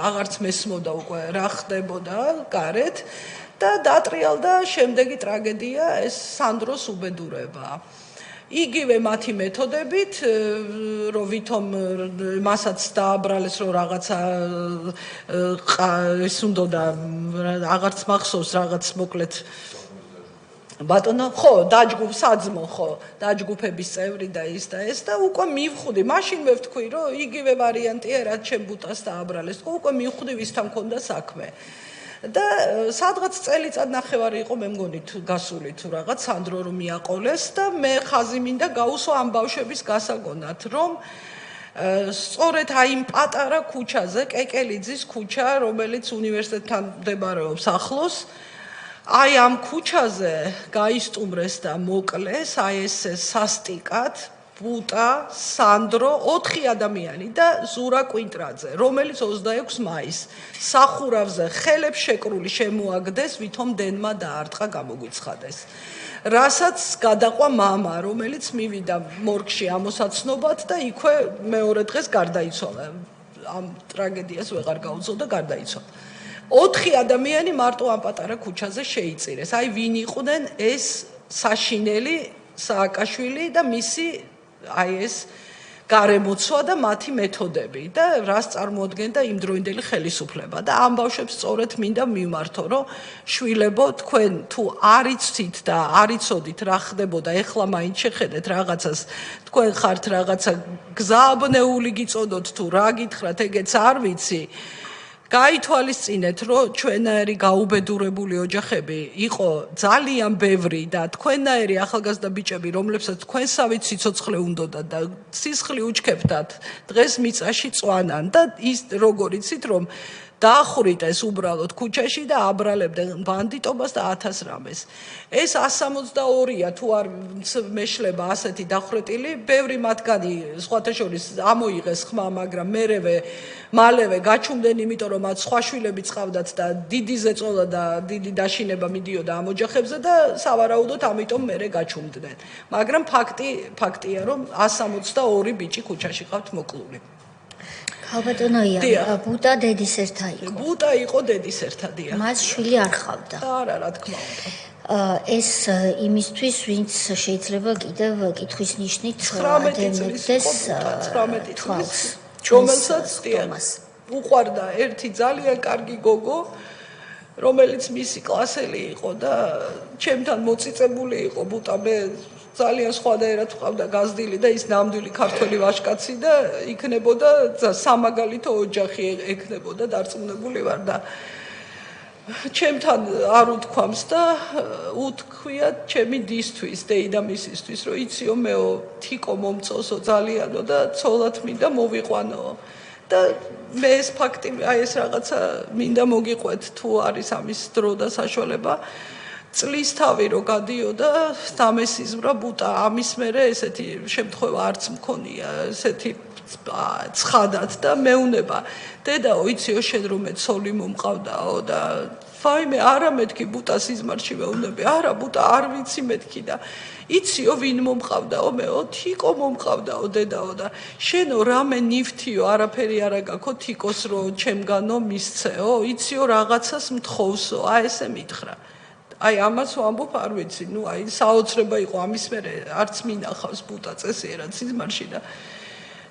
B: აღარც მესმოდა უკვე რა ხდებოდა გარეთ და დატრიალდა შემდეგი ტრაგედია ეს სანდროს უბედურება იგივე მათი მეთოდებით რომ ვითომ მასაც დააბრალეს რომ რაღაცა ის უნდა აღარც მახსოვს რაღაც მოკლედ ბატონო ხო საძმო ხო დაჯგუფების წევრი და ის და უკვე მივხვდი მაშინ მე ვთქვი რომ იგივე ვარიანტია რაც ჩემ ბუტას დააბრალეს უკვე მივხვდი ვისთან მქონდა საქმე და სადღაც წელიწად ნახევარი იყო მე მგონი გასული თუ რაღაც სანდრო რომ მიაყოლეს და მე ხაზი მინდა გაუსვა ამ ბავშვების გასაგონად რომ სწორედ აი იმ პატარა ქუჩაზე კეკელიძის ქუჩა რომელიც უნივერსიტეტთან მდებარეობს ახლოს აი ამ ქუჩაზე გაისტუმრეს და მოკლეს აი ეს სასტიკად ბუტა სანდრო 4 ადამიანი და ზურა კვინტრაძე რომელიც 26 მაისს სახურავზე ხელებს შეკრული შემოაგდეს ვითომ დენმა დაარტყა გამოგვიცხადეს რასაც გადაყვა მამა რომელიც მივიდა მორგში ამოსაცნობად და იქვე მეორე დღეს გარდაიცვალა ამ ტრაგედიას ვეღარ გაუძლო და გარდაიცვალა 4 ადამიანი მარტო ამ პატარა ქუჩაზე შეიწირეს. აი ვინ იყვნენ ეს საშინელი სააკაშვილი და მისი აი ეს გარემოცვა და მათი მეთოდები და რას წარმოადგენდა იმდროინდელი ხელისუფლება და ამ ბავშვებს სწორედ მინდა მიმართო რომ შვილებო თქვენ თუ არიცით და არიცოდით რა ხდებოდა ეხლა მაინც შეხედეთ რაღაცას თქვენ ხართ რაღაცა გზააბნეული გიწოდოთ თუ რა გითხრათ ეგეც არ ვიცი გაითვალისწინეთ რომ ჩვენაერი გაუბედურებული ოჯახები იყო ძალიან ბევრი და თქვენაერი ახალგაზრდა ბიჭები რომლებსაც თქვენსავით სიცოცხლე უნდოდა და სისხლი უჩქებდათ დღეს მიწაში წვანან და ის როგორ იცით რომ დაახვრიტეს უბრალოდ ქუჩაში და აბრალებდნენ ბანდიტობას და 1000 რამეს. ეს 162-ია თუ არ მეშლება ასეთი დახვრეტილი, ბევრი მათგანი სხვათა შორის ამოიღეს ხმა, მაგრამ მალევე გაჩუმდნენ, იმიტომ რომ მათ სხვა შვილები წავდათ და დიდი ზეწოლა და დიდი დაშინება მიდიოდა ამ ოჯახებზე და სავარაუდოდ ამიტომ მერე გაჩუმდნენ. მაგრამ ფაქტია რომ 162 ბიჭი ქუჩაში ყავთ მოკლული.
A: ხალბატონოია, ბუტა დედის ერთა იყო.
B: ბუტა იყო დედის ერთა, დიახ.
A: მას შვილი არ ხავდა.
B: არა, რა თქმა უნდა.
A: ეს იმისთვის, ვინც შეიძლება კიდევ კითხვის ნიშნით
B: 19 წლის რომელსაც უყვარდა ერთი ძალიან კარგი გოგო, რომელიც მისი კლასელი იყო და ჩემთან მოწიწებული იყო ბუტა მე ძალიან სხვადასხვა ვყავდა გაზრდილი და ის ნამდვილი ქართველი ვაჟკაცი და იქნებოდა სამაგალითო ოჯახი ექნებოდა დარწმუნებული ვარ და ჩემთან არ უთქვამს და უთქვია ჩემი დისთვის დეიდა მისისთვის რომ იციო მეო თიკო მომწოსო ძალიანო და ცოლად მინდა მოვიყვანო და მე ეს ფაქტი აი ეს რაღაცა მინდა მოგიყვეთ თუ არის ამის დრო და საშუალება წლის თავი რო გადიოდა დამესიზმრა ბუტა ამის მერე ესეთი შემთხვევა არც მქონია ესეთი ცხადად და მეუნება დედაო იციო შენ რომ მე ცოლი მომყავდაო და ვაიმე არა მეთქი ბუტა სიზმარში მეუნები არა ბუტა არ ვიცი მეთქი და იციო ვინ მომყავდაო მეო თიკო მომყავდაო დედაო და შენო რამე ნიფთიო არაფერი არა გაქო თიკოს რო ჩემგანო მისცეო იციო რაღაცას მთხოვსო აი ესე მითხრა აი ამას ვამბობ არ ვიცი ნუ აი საოცრება იყო ამის მერე არც მინახავს ბუტა წესიერად სიზმარში და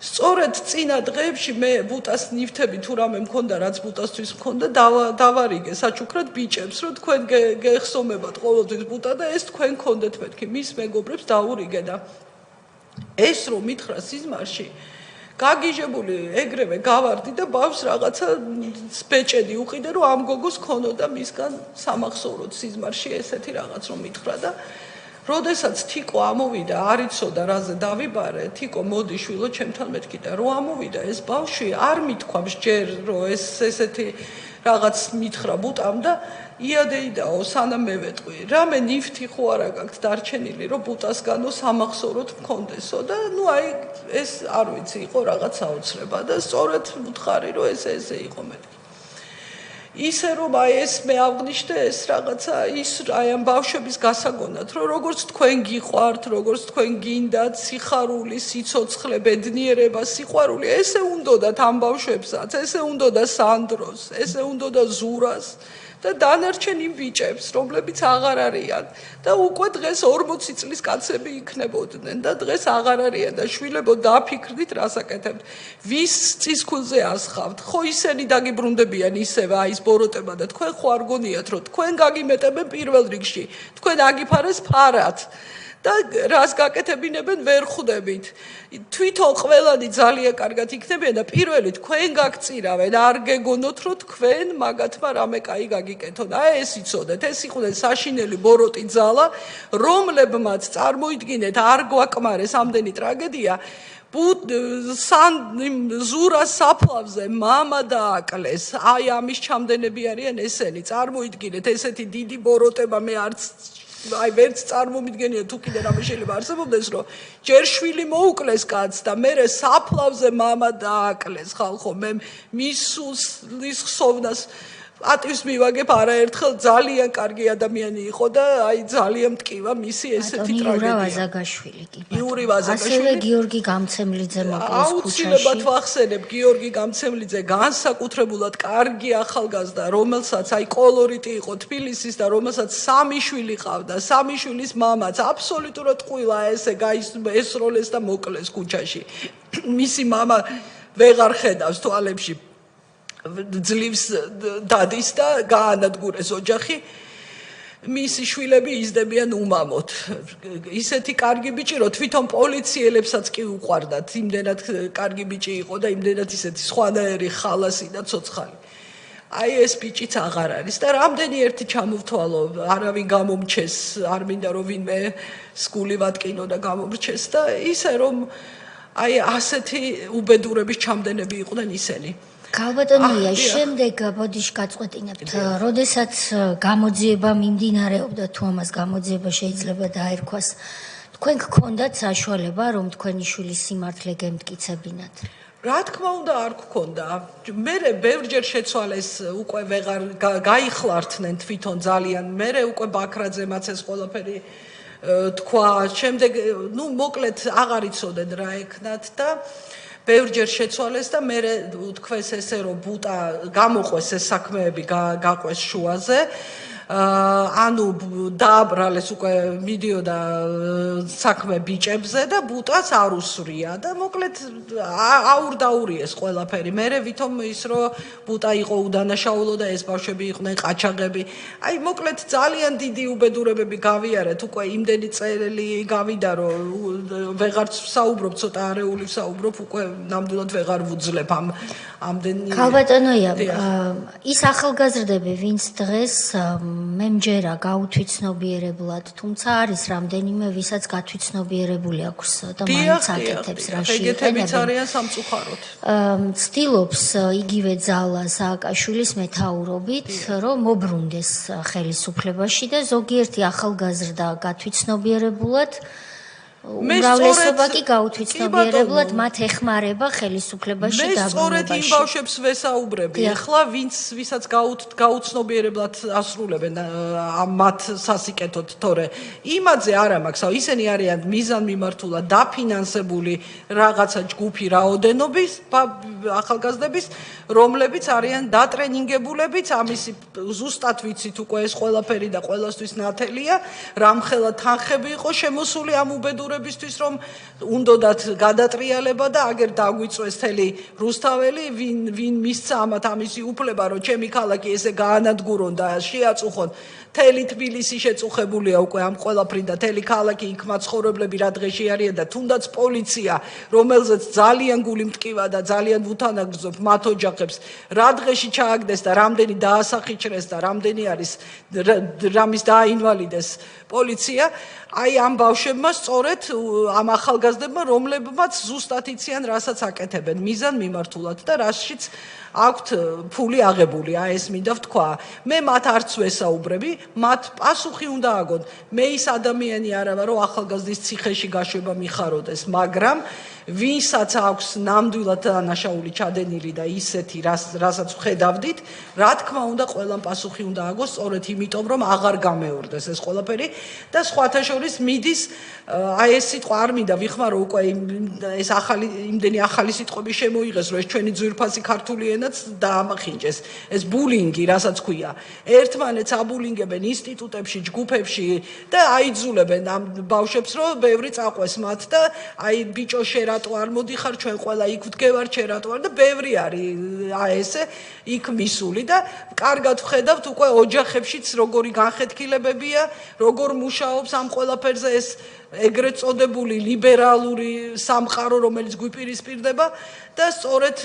B: სწორედ წინა დღეებში მე ბუტას ნიფთები თუ რამე მქონდა რაც ბუტასთვის მქონდა დავარიგე საჩუქრად ბიჭებს რომ თქვენ გეხსომებათ ყოველთვის ბუტა და ეს თქვენ გქონდეთ მეთქი მის მეგობრებს დაურიგე და ეს რომ მითხრა სიზმარში გაგიჟებული ეგრევე გავარდი და ბავშვს რაღაცა ბეჭედი უყიდე რომ ამ გოგოს ქონოდა მისგან სამახსოვროდ სიზმარში ესეთი რაღაც რომ მითხრა და როდესაც თიკო ამოვიდა არ იცოდა რაზე დავიბარე თიკო მოდი შვილო ჩემთან მეთქი და რო ამოვიდა ეს ბავშვი არ მithქვამს ჯერ რომ ეს ესეთი რაღაც მითხრა ბუტამ და იადეიდაო სანამ მე ვეტყვი რამე ნიფთი ხო არა გაქვთ დარჩენილი რომ ბუტასგანო სამახსოვროდ მქონდესო და ნუ აი ეს არ ვიცი იყო რაღაც საოცრება და სწორედ ვუთხარი რომ ესე იყო მეთქი ისე რომ აი ეს მე აღნიშნე ეს რაღაცა ის აი ამ ბავშვების გასაგონად რომ როგორც თქვენ გიყვართ როგორც თქვენ გინდათ სიხარული სიცოცხლე ბედნიერება სიყვარული ესე უნდათ ამ ბავშვებსაც ესე უნდათ სანდროს ესე უნდათ ზურას და დანარჩენ იმ ბიჭებს რომლებიც აღარ არიან და უკვე დღეს 40 წლის კაცები იქნებოდნენ და დღეს აღარ არიან და შვილებო დაფიქრდით რას აკეთებთ ვის წისქვილზე ასხავთ ხო ისინი დაგიბრუნდებიან ისევე აი ეს ბოროტება და თქვენ ხო არ გონიათ რომ თქვენ გაგიმეტებენ პირველ რიგში თქვენ აგიფარეს ფარად და რას გაკეთებინებენ ვერ ხვდებით თვითონ ყველანი ძალიან კარგად იქნებიან და პირველი თქვენ გაგწირავენ არ გეგონოთ რომ თქვენ მაგათმა რამე კაი გაგიკეთონ აი ეს იცოდეთ ეს იყვნენ საშინელი ბოროტი ძალა რომლებმაც წარმოიდგინეთ არ გვაკმარეს ამდენი ტრაგედია ზურას საფლავზე მამა დააკლეს აი ამის ჩამდენები არიან ესენი წარმოიდგინეთ ესეთი დიდი ბოროტება მე არც აი ვერც წარმომიდგენია თუ კიდე რამე შეიძლება არსებობდეს რომ ჯერ შვილი მოუკლეს კაცს და მერე საფლავზე მამა დააკლეს ხალხო მე მისulis ხსოვნას ატივს მივაგებ არაერთხელ ძალიან კარგი ადამიანი იყო და აი ძალიან მტკივა მისი ესეთი ტრაგედია იური ვაზაგაშვილი
A: ასევე გიორგი გამცემლიძე მოკლეს ქუჩაში
B: აუცილებლად ვახსენებ გიორგი გამცემლიძე განსაკუთრებულად კარგი ახალგაზრდა რომელსაც აი კოლორიტი იყო თბილისის და რომელსაც 3 შვილი ყავდა 3 შვილის მამაც აბსოლუტურად ყვილა ესე ესროლეს და მოკლეს ქუჩაში მისი მამა ვეღარ ხედავს თვალებში ძლივს დადის და გაანადგურეს ოჯახი მისი შვილები იზრდებიან უმამოდ ისეთი კარგი ბიჭი რომ თვითონ პოლიციელებსაც კი უყვარდათ იმდენად კარგი ბიჭი იყო და იმდენად ისეთი სხვანაირი ხალასი და ცოცხალი აი ეს ბიჭიც აღარ არის და რამდენი ერთი ჩამოვთვალო არავინ გამომჩეს არ მინდა რომ ვინმე სკული ვატკინო და გამომრჩეს და ისე რომ აი ასეთი უბედურების ჩამდენები იყვნენ ისინი
A: ქალბატონია შემდეგ ბოდიში გაწყვეტინებთ როდესაც გამოძიება მიმდინარეობდა თუ ამას გამოძიება შეიძლება დაერქვას თქვენ გქონდათ საშუალება რომ თქვენი შვილის სიმართლე გემტკიცებინათ
B: რა თქმა უნდა არ გქონდა მე ბევრჯერ შეცვალეს უკვე ვეღარ გაიხლართნენ თვითონ ძალიან მე უკვე ბაქრაძემაც ეს ყველაფერი თქვა შემდეგ ნუ მოკლედ აღარ იცოდნენ რა ეკნათ და ბევრჯერ შეცვალეს და მე თქვეს ესე რომ ბუტა გამოყვეს ეს საქმეები გაყვეს შუაზე ანუ დააბრალეს უკვე მიდიოდა საქმე ბიჭებზე და ბუტას არ უსვრია და მოკლედ აურდაურიეს ყველაფერი მე ვითომ ის რომ ბუტა იყო უდანაშაულო და ეს ბავშვები იყვნენ ყაჩაღები აი მოკლედ ძალიან დიდი უბედურებები გავიარეთ უკვე იმდენი წელი გავიდა რომ ვეღარც საუბრობ ცოტა არეული საუბრობ უკვე ნამდვილად ვეღარ ვუძლებ ამდენი
A: ქალბატონია ის ახალგაზრდები ვინც დღეს მე მჯერა გაუთვითცნობიერებლად, თუმცა არის რამდენიმე ვისაც გათვითცნობიერებული აქვს და მაინც აკეთებს რაში იყენებენ.
B: არიან სამწუხაროდ.
A: ცდილობს იგივე ძალა სააკაშვილის მეთაურობით, რომ მობრუნდეს ხელისუფლებაში და ზოგიერთი ახალგაზრდა გათვითცნობიერებულად უმრავლესობა კი გაუთვითცნობიერებლად მათ ეხმარება ხელისუფლებაში დაბრუნებაში.
B: მე სწორედ იმ ბავშვებს ვესაუბრები. ახლა ვისაც გაუცნობიერებლად ასრულებენ მათ სასიკეთოდ, თორე იმაზე არა მაქვს, ისინი არიან მიზანმიმართულად დაფინანსებული რაღაცა ჯგუფი რაოდენობის ახალგაზრდების, რომლებიც არიან დატრენინგებულებიც, ამისი ზუსტად ვიცით უკვე ეს ყველაფერი და ყველასთვის ნათელია, რამხელა თანხები იყო შემოსული ამ უბედურებისთვის, რომ უნდათ გადატრიალება და აგერ დაგვიწვეს თელი რუსთაველი, ვინ მისცა ამათ ამისი უფლება, რომ ჩემი ქალაქი ესე გაანადგურონ და შეაწუხონ. თელი თბილისი შეწუხებულია უკვე ამ ყველაფრით და თელი ქალაქი იქ მაცხოვრებლები რა დღეში არიან და თუნდაც პოლიცია, რომელზეც ძალიან გული მტკივა და ძალიან ვუთანაგრძობ მათ ოჯახებს, რა დღეში ჩააგდეს და რამდენი დაასახიჩრეს და რამდენი არის რამის დააინვალიდეს პოლიცია, აი ამ ბავშვებმა სწორედ ამ ახალგაზრდებმა, რომლებმაც ზუსტად იციან, რასაც აკეთებენ მიზანმიმართულად და რაშიც აქვთ ფული აღებული, ეს მინდა ვთქვა. მე მათ არც ვესაუბრები, მათ პასუხი უნდა აგონ. მე ის ადამიანი არა ვარ, რომ ახალგაზრდის ციხეში გაშვება მიხაროდეს, მაგრამ ვინსაც აქვს ნამდვილად დანაშაული ჩადენილი და ისეთი, რასაც ვხედავდით, რა თქმა უნდა, ყველამ პასუხი უნდა აგოს, სწორედ იმიტომ, რომ აღარ გამეორდეს ეს ყველაფერი და სხვათა შორის მიდის, ეს სიტყვა არ მინდა ვიხმარო უკვე ეს იმდენი ახალი სიტყვები შემოიღეს, რომ ეს ჩვენი ძვირფასი ქართული ენაც დაამახინჯეს. ეს ბულინგი, რასაც ქვია. ერთმანეთს აბულინგებენ ინსტიტუტებში, ჯგუფებში და აიძულებენ ამ ბავშვებს, რომ ბევრი წაყვეს მათ და აი ბიჭო შენ რატო არ მოდიხარ, ჩვენ ყველა იქ ვდგევართ, შენ რატო არ და ბევრი არის ესე იქ მისული და კარგად ვხედავთ უკვე ოჯახებშიც როგორი განხეთქილებებია, როგორ მუშაობს ამ ყველაფერზე ეს ეგრეთ წოდებული ლიბერალური სამყარო, რომელიც გვიპირისპირდება და სწორედ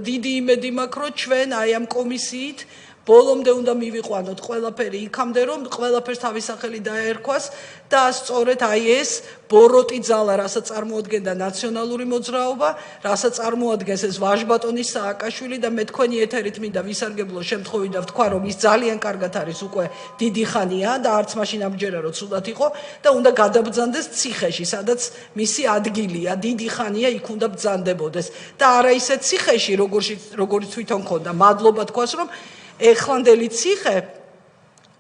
B: დიდი იმედი მაქვს, რომ ჩვენ აი ამ კომისიით ბოლომდე უნდა მივიყვანოთ ყველაფერი იქამდე, რომ ყველაფერს თავის სახელი დაერქვას და სწორედ აი ეს ბოროტი ძალა, რასაც წარმოადგენდა ნაციონალური მოძრაობა, რასაც წარმოადგენს ეს ვაჟბატონის სააკაშვილი და მე თქვენი ეთერით მინდა ვისარგებლო შემთხვევით და ვთქვა, რომ ის ძალიან კარგად არის უკვე დიდი ხანია და არც მაშინ ამჯერა რომ ცუდად იყო და უნდა გადაბრძანდეს ციხეში, სადაც მისი ადგილია, დიდი ხანია იქ უნდა ბრძანდებოდეს და არა ისე ციხეში, როგორც თვითონ ქონდა. მადლობა თქვას, რომ ეხლანდელი ციხე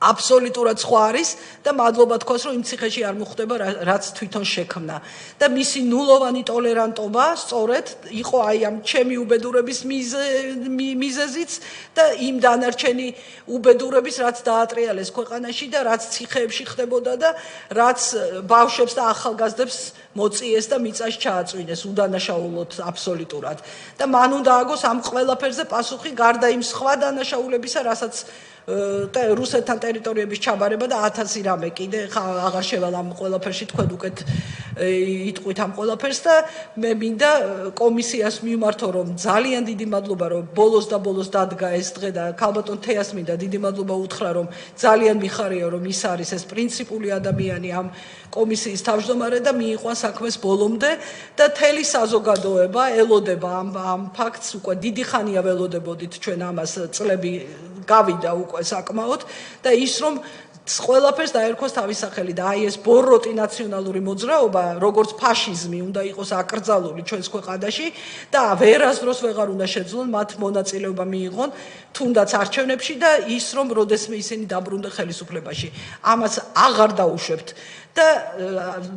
B: აბსოლუტურად სხვა არის და მადლობა თქვას, რომ იმ ციხეში არ მოხდება რაც თვითონ შექმნა და მისი ნულოვანი ტოლერანტობა სწორედ იყო აი ამ ჩემი უბედურების მიზეზიც და იმ დანარჩენი უბედურების, რაც დაატრიალეს ქვეყანაში და რაც ციხეებში ხდებოდა და რაც ბავშვებს და ახალგაზრდებს მოწიეს და მიწაში ჩააწვინეს უდანაშაულოდ აბსოლუტურად და მან უნდა აგოს ამ ყველაფერზე პასუხი გარდა იმ სხვა დანაშაულებისა, რასაც რუსეთთან ტერიტორიების ჩაბარება და 1000 რამე კიდე აღარ შევალ ამ ყველაფერში თქვენ უკეთ იტყვით ამ ყველაფერს და მე მინდა კომისიას მიმართო, რომ ძალიან დიდი მადლობა, რომ ბოლოს და ბოლოს დადგა ეს დღე და ქალბატონ თეას მინდა დიდი მადლობა უთხრა, რომ ძალიან მიხარია, რომ ის არის ეს პრინციპული ადამიანი ამ კომისიის თავმჯდომარე და მიიყვანს საქმეს ბოლომდე და თელი საზოგადოება ელოდება ამ ფაქტს, უკვე დიდი ხანია ველოდებოდით ჩვენ ამას, წლები გავიდა უკვე საკმაოდ და ის რომ ყველაფერს დაერქვას თავის სახელი და აი ეს ბოროტი ნაციონალური მოძრაობა, როგორც ფაშიზმი უნდა იყოს აკრძალული ჩვენს ქვეყანაში და ვერასდროს ვეღარ უნდა შეძლონ მათ მონაწილეობა მიიღონ თუნდაც არჩევნებში და ის რომ როდესმე ისინი დაბრუნდნენ ხელისუფლებაში. ამას აღარ დაუშვებთ. და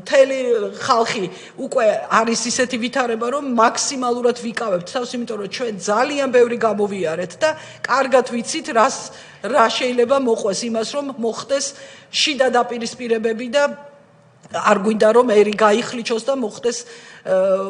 B: მთელი ხალხი უკვე არის ისეთი ვითარება, რომ მაქსიმალურად ვიკავებთ თავს, იმიტომ რომ ჩვენ ძალიან ბევრი გამოვიარეთ და კარგად ვიცით, რა შეიძლება მოყვეს იმას, რომ მოხდეს შიდა დაპირისპირებები და არ გვინდა რომ ერი გაიხლიჩოს და მოხდეს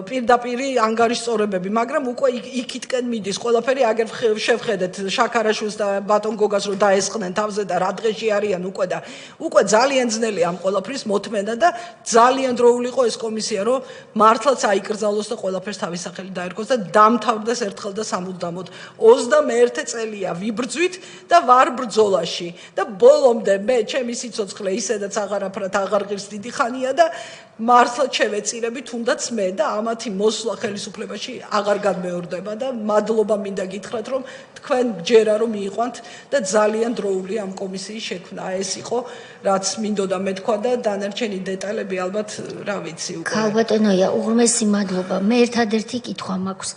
B: პირდაპირი ანგარიშწორებები, მაგრამ უკვე იქითკენ მიდის ყველაფერი, აგერ შევხედეთ შაქარაშვილს და ბატონ გოგას რომ დაესხნენ თავზე და რა დღეში არიან უკვე ძალიან ძნელი ამ ყველაფრის მოთმენა და ძალიან დროული იყო ეს კომისია, რომ მართლაც აიკრძალოს და ყველაფერს თავის სახელი დაერქოს და დამთავრდეს ერთხელ და სამუდამოდ. 21 წელია ვიბრძვით და ვარ ბრძოლაში და ბოლომდე მე ჩემი სიცოცხლე ისედაც აღარაფრად აღარ ღირს დიდი ხანია და მართლაც შევეწირები თუნდაც მე და ამათი მოსვლა ხელისუფლებაში აღარ განმეორდება და მადლობა მინდა გითხრათ, რომ თქვენ ჯერა რომ მიიყვანთ და ძალიან დროული ამ კომისიის შექმნა. ეს იყო რაც მინდოდა მეთქვა და დანარჩენი დეტალები ალბათ რა ვიცი უკვე.
A: ქალბატონოია, უღრმესი მადლობა. მე ერთადერთი კითხვა მაქვს.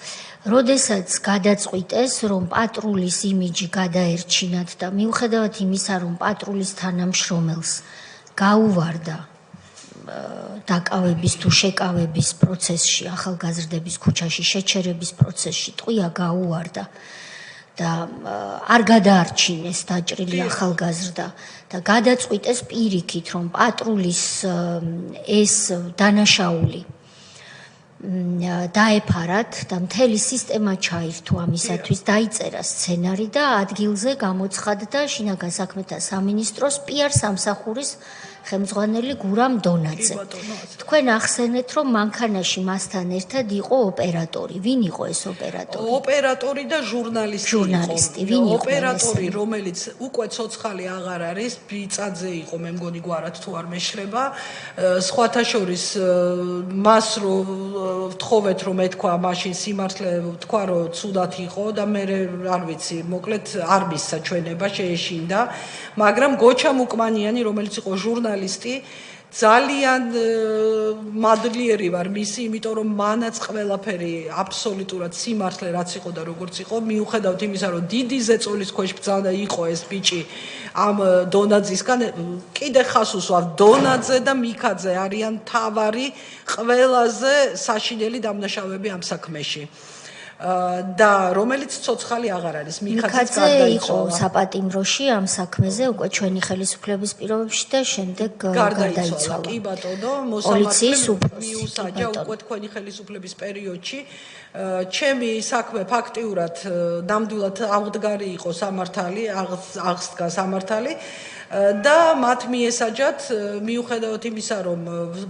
A: როდესაც გადაწყვიტეს, რომ პატრულის იმიჯი გადაერჩინათ და მიუხედავად იმისა, რომ პატრულის თანამშრომელს გაუვარდა დაკავების თუ შეკავების პროცესში, ახალგაზრდების ქუჩაში შეჩერების პროცესში ტყვია გაუვარდა და არ გადაარჩინეს დაჭრილი ახალგაზრდა და გადაწყვიტეს პირიქით, რომ პატრულის ეს დანაშაული დაეფარათ და მთელი სისტემა ჩაირთო ამისათვის, დაიწერა სცენარი და ადგილზე გამოცხადდა შინაგან საქმეთა სამინისტროს PR სამსახურის ხელმძღვანელი გურამ დონაძე. თქვენ ახსენეთ, რომ მანქანაში მასთან ერთად იყო ოპერატორი. ვინ იყო ეს ოპერატორი?
B: ოპერატორი და ჟურნალისტი.
A: ვინ იყო?
B: ოპერატორი, რომელიც უკვე ცოცხალი აღარ არის, ბიწაძე იყო, მე მგონი გვარად თუ არ მეშლება. სხვათა შორის მას რო ვთხოვეთ რომ ეთქვა მაშინ სიმართლე თქვა რომ ცუდად იყო და მე არ ვიცი მოკლედ არ მისცა ჩვენება შეეშინდა მაგრამ გოჩა მუკმანიანი რომელიც იყო ჟურნალისტი ძალიან მადლიერი ვარ მისი იმიტომ რომ მანაც ყველაფერი აბსოლუტურად სიმართლე რაც იყო და როგორც იყო მიუხედავად იმისა რომ დიდი ზეწოლის ქვეშ ბრძანა იყო ეს ბიჭი ამ დონაძისგან კიდე ხას უსვავ დონაძე და მიქაძე არიან თავარი ყველაზე საშინელი დამნაშავეები ამ საქმეში და რომელიც ცოცხალი აღარ არის მიქაძეც გარდაიცვალა
A: იყო საპატიმროში ამ საქმეზე უკვე ჩვენი ხელისუფლების პირობებში და შემდეგ გარდაიცვალა
B: კი ბატონო მოსამართლე მიუსაჯა უკვე თქვენი ხელისუფლების პერიოდში ჩემი საქმე ფაქტიურად ნამდვილად აღდგარი იყო სამართალი აღსდგა სამართალი და მათ მიესაჯათ მიუხედავად იმისა რომ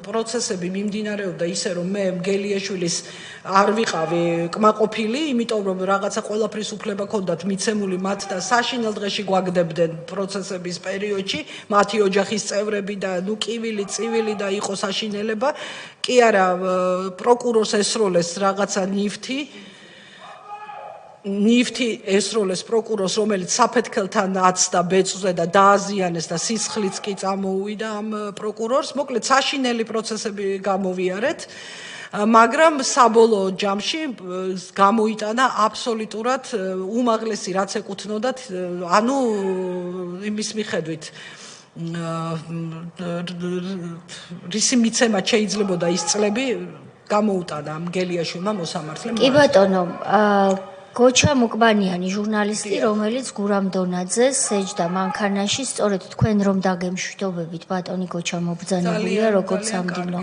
B: პროცესები მიმდინარეობდა ისე რომ მე მგელიაშვილის არ ვიყავი კმაყოფილი იმიტომ რომ რაღაცა ყველაფრის უფლება ჰქონდათ მიცემული მათ და საშინელ დღეში გვაგდებდნენ პროცესების პერიოდში მათი ოჯახის წევრები და ნუ კივილი წივილი და იყო საშინელება კი არა პროკურორს ესროლეს რაღაცა ნიფთი ესროლეს პროკურორს რომელიც საფეთქელთან აცდა ბეწვზე და დააზიანეს და სისხლიც კი წამოუვიდა ამ პროკურორს მოკლედ საშინელი პროცესები გამოვიარეთ მაგრამ საბოლოო ჯამში გამოიტანა აბსოლუტურად უმაღლესი რაც ეკუთვნოდათ ანუ იმის მიხედვით რისი მიცემა შეიძლებოდა ის წლები გამოუტანა მგელიაშვილმა მოსამართლემ
A: კი ბატონო გოჩა მუკმანიანი ჟურნალისტი რომელიც გურამ დონაძეს ეჯდა მანქანაში სწორედ თქვენ რომ დაგემშვიდობებით ბატონი გოჩა მობრძანებულია როგორც სამდივნო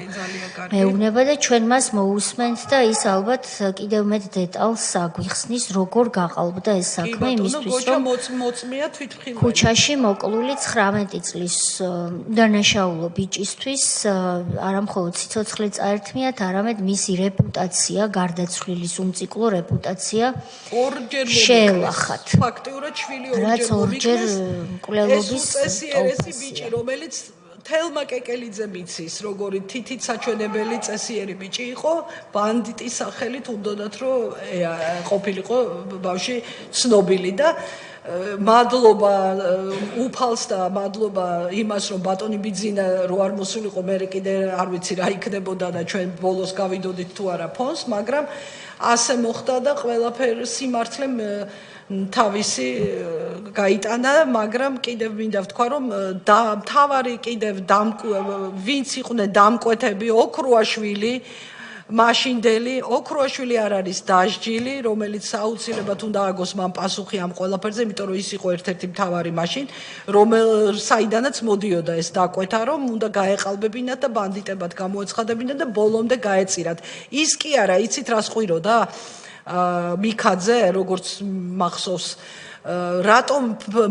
A: მეუბნება და ჩვენ მას მოусმენთ და ის ალბათ კიდევ მეტ დეტალს აგვიხსნის როგორ გაყალბდა ეს საქმე იმისთვის რომ
B: მოწმია თვითმხილველი
A: ქუჩაში მოკლული 19 წლის დანაშაულო ბიჭისთვის არა მხოლოდ სიცოცხლე წაერთმიათ არამედ მისი რეპუტაცია გარდაცვლილის უმციკლო რეპუტაცია
B: ორჯერ
A: შეელახათ.
B: ფაქტიურად შვილი ორჯერ
A: მკვლელობის
B: წესიერესი ბიჭი, რომელიც თელმა კეკელიძე მიცის, როგორი თითით საჩვენებელი წესიერი ბიჭი იყო, ბანდიტის სახელით უნდათ რომ ყოფილიყო ბავში ცნობილი და მადლობა უფალს და მადლობა იმას რომ ბატონი ბიძინა რო არ მოსულიყო მე კიდე არ ვიცი რა იქნებოდა და ჩვენ ბოლოს გავიდოდით თუ არა ფონს მაგრამ ასე მოხდა და ყველაფერი სიმართლე თავისი გაიტანა მაგრამ კიდევ მინდა ვთქვა რომ თავარი კიდევ ვინც იყვნენ დამკვეთები ოქრუაშვილი მაშინდელი ოქრუაშვილი არ არის დასჯილი რომელიც აუცილებლად უნდა აგოს მან პასუხი ამ ყველაფერზე იმიტომ რომ ის იყო ერთ-ერთი მთავარი მაშინ საიდანაც მოდიოდა ეს დაკვეთა რომ უნდა გაეყალბებინათ და ბანდიტებად გამოეცხადებინათ და ბოლომდე გაეწირათ ის კი არა იცით რა სყვიროდა მიქაძე როგორც მახსოვს რატომ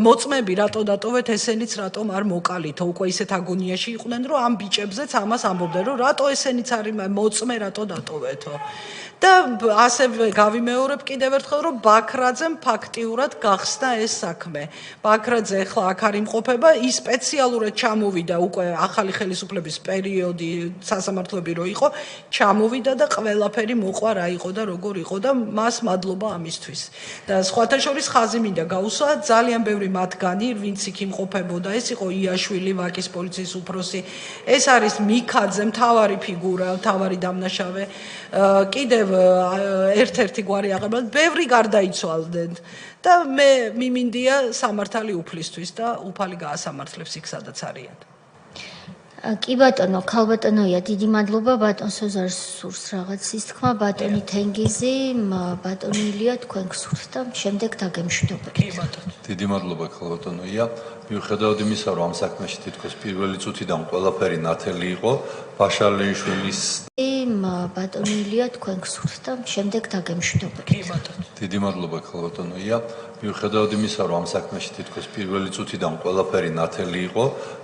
B: მოწმები რატო დატოვეთ ესენიც რატომ არ მოკალითო უკვე ისეთ აგონიაში იყვნენ რომ ამ ბიჭებზეც ამას ამბობდნენ რომ რატო ესენიც არის მოწმე რატო დატოვეთო და ასევე გავიმეორებ კიდევ ერთხელ რომ ბაქრაძემ ფაქტიურად გახსნა ეს საქმე ბაქრაძე ახლა აქ არ იმყოფება ის სპეციალურად ჩამოვიდა უკვე ახალი ხელისუფლების პერიოდი სასამართლოები რო იყო ჩამოვიდა და ყველაფერი მოყვა რა იყო და როგორ იყო და მას მადლობა ამისთვის და სხვათა შორის ხაზი მინდა გაუსვა ძალიან ბევრი მათგანი ვინც იქ იმყოფებოდა ეს იყო იაშვილი ვაკის პოლიციის უფროსი ეს არის მიქაძე მთავარი ფიგურა მთავარი დამნაშავე კიდევ ერთ-ერთი გვარი აღებულად ბევრი გარდაიცვალდნენ და მე მიმინდია სამართალი უფლისთვის და უფალი გაასამართლებს იქ სადაც არიან
A: კი ბატონო ქალბატონოია დიდი მადლობა ბატონ სოზარს სურს რაღაც ითქმა ბატონი თენგიზი ბატონი ილია თქვენ გსურთ და შემდეგ დაგემშვიდობებით
B: კი ბატონო
D: დიდი მადლობა ქალბატონოია მიუხედავად იმისა რომ ამ საქმეში თითქოს პირველი წუთიდან ყველაფერი ნათელი იყო ბაშალეიშვილის
A: ბატონი ილია თქვენ გსურთ და შემდეგ დაგემშვიდობებით.
D: დიდი მადლობა ქალბატონია. მიუხედავად იმისა, რომ ამ საქმეში თითქოს პირველი წუთიდან ყველაფერი ნათელი იყო,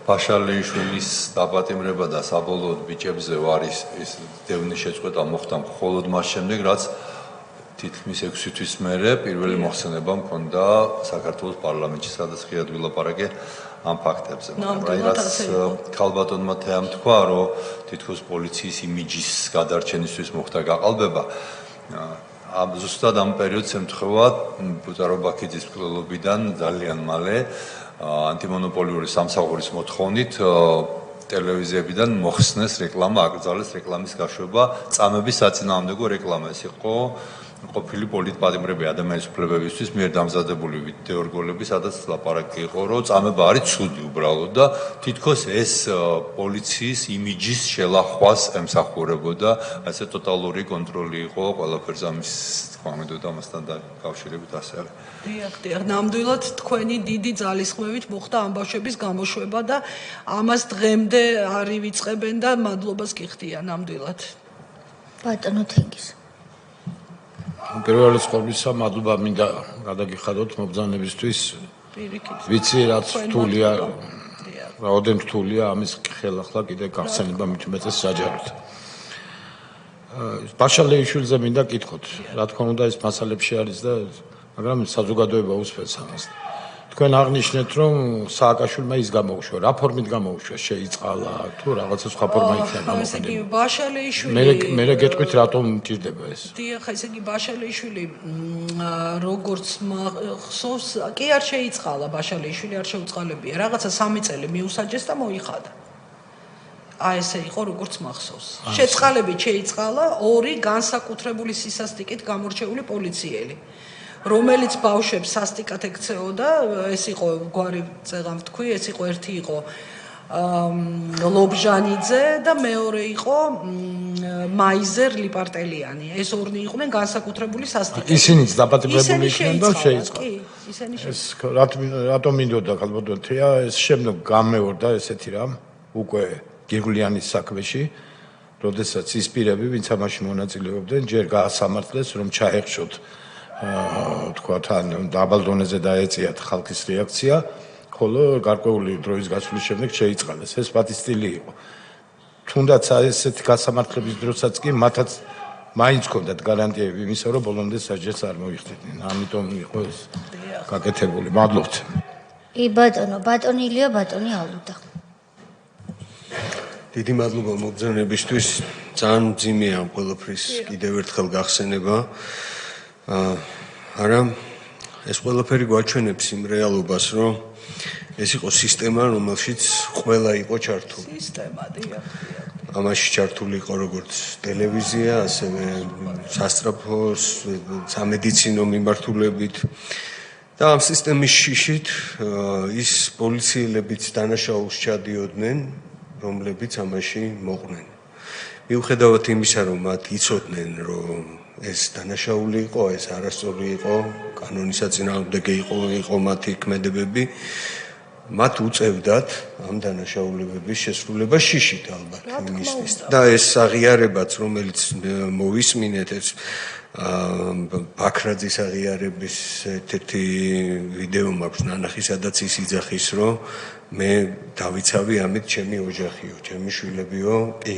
D: ბაშალეიშვილის დაპატიმრება და საბოლოოდ ბიჭებზე ვარის ეს დევნის შეწყვეტა მოხდა მხოლოდ მას შემდეგ, რაც თითქმის 6 თვის მერე პირველი მოხსენება მქონდა საქართველოს პარლამენტში, სადაც ღიად ვილაპარაკე ამ ფაქტებზე.
B: რაც
D: ქალბატონმა თეამ თქვა, რომ თითქოს პოლიციის იმიჯის გადარჩენისთვის მოხდა გაყალბება. ზუსტად ამ პერიოდს ემთხვევა ბუზარო ბაქიძის მკვლელობიდან ძალიან მალე ანტიმონოპოლიური სამსახურის მოთხოვნით ტელევიზიებიდან მოხსნეს რეკლამა, აკრძალეს რეკლამის გაშვება, წამების საწინააღმდეგო რეკლამა. ეს იყო ყოფილი პოლიტპატიმრები ადამიანის უფლებებისთვის მიერ დამზადებული ვიდეო რგოლები, სადაც ლაპარაკი იყო, რომ წამება არის ცუდი უბრალოდ და თითქოს ეს პოლიციის იმიჯის შელახვას ემსახურებოდა, ასე ტოტალური კონტროლი იყო ყველაფერზე ამის თქმა მინდოდა ამასთან დაკავშირებით ასე არის.
B: დიახ, ნამდვილად თქვენი დიდი ძალისხმევით მოხდა ამბავშვების გამოშვება და ამას დღემდე არ ივიწყებენ და მადლობას გიხდია ნამდვილად.
A: ბატონო თენგიზ.
E: პირველი ცხოვრებისა მადლობა მინდა გადაგიხადოთ მობრძანებისთვის. ვიცი რაც რთულია, რაოდენ რთულია ამის ხელახლა კიდე გახსენება მით უმეტეს საჯაროდ. ბაშალეიშვილზე მინდა კითხოთ, რა თქმა უნდა ეს მასალებში არის და მაგრამ საზოგადოება უსწრებს ამას. თქვენ აღნიშნეთ რომ სააკაშვილმა ის გამოუშვა, რა ფორმით გამოუშვა, შეიწყალა თუ რაღაცა სხვა ფორმა იქნება
B: მოხდა. ესე იგი ბაშალეიშვილი
E: მე გეტყვით რატომ მჭირდება ეს?
B: დიახ, ესე იგი ბაშალეიშვილი როგორც ხსოვს, კი არ შეიწყალა ბაშალეიშვილი, არ შეუწყალებია. რაღაცა 3 წელი მიუსაჯეს და მოიხადა. აი ესე იყო როგორც მახსოვს. შეწყალებით შეიწყალა 2 განსაკუთრებული სისასტიკით გამორჩეული პოლიციელი. რომელიც ბავშვებს სასტიკად ექცეოდა, ეს იყო გვარი წეღამ თქვი, ეს იყო ერთი იყო ლობჟანიძე და მეორე იყო მაიზერ ლიპარტელიანი. ეს ორნი იყვნენ განსაკუთრებული სასტიკად.
E: ისინიც დაპატიმრებული იქნენ და შეიწყო.
B: კი, ისინი
E: ეს რატომ მინდოდა ქალბატონო თეა, ეს შემდგომ გამეორდა ესეთი რამ უკვე გირგვლიანის საქმეში, როდესაც ის პირები, ვინც ამაში მონაწილეობდნენ, ჯერ გაასამართლეს, რომ ჩაეხშოთ თქვათ ან დაბალ დონეზე დაეწიათ ხალხის რეაქცია, ხოლო გარკვეული დროის გასვლის შემდეგ შეიწყალეს. ეს პატის სტილი იყო. თუნდაც ესეთი გასამართლების დროსაც კი მათაც მაინც ჰქონდათ გარანტიები იმისა, რომ ბოლომდე საჯარს არ მოიხდიდნენ. ამიტომ იყო ეს გაკეთებული. მადლობთ.
A: კი ბატონო, ბატონი ილია, ბატონი ალუდა.
F: დიდი მადლობა მობრძანებისთვის. ძალიან მძიმეა ამ ყველაფრის კიდევ ერთხელ გახსენება. არა ეს ყველაფერი გვაჩვენებს იმ რეალობას, რომ ეს იყო სისტემა, რომელშიც ყველა იყო ჩართული.
B: სისტემა, დიახ.
F: ამაში ჩართული იყო როგორც ტელევიზია, ასევე სასწრაფო, სამედიცინო მიმართულებით. და ამ სისტემის შიშით ის პოლიციელებიც დანაშაულს ჩადიოდნენ, რომლებიც ამაში მოყვნენ. მიუხედავად იმისა, რომ მათ იცოდნენ, რომ ეს დანაშაული იყო, ეს არასწორი იყო, კანონის საწინააღმდეგო იყო მათი ქმედებები, მათ უწევდათ ამ დანაშაულებების შესრულება შიშით ალბათ იმისთვის. და ეს აღიარებაც, რომელიც მოვისმინეთ, ეს ბაქრაძის აღიარების ერთ-ერთი ვიდეო მაქვს ნანახი, სადაც ის იძახის, რომ მე დავიცავი ამით ჩემი ოჯახიო, ჩემი შვილებიო, კი,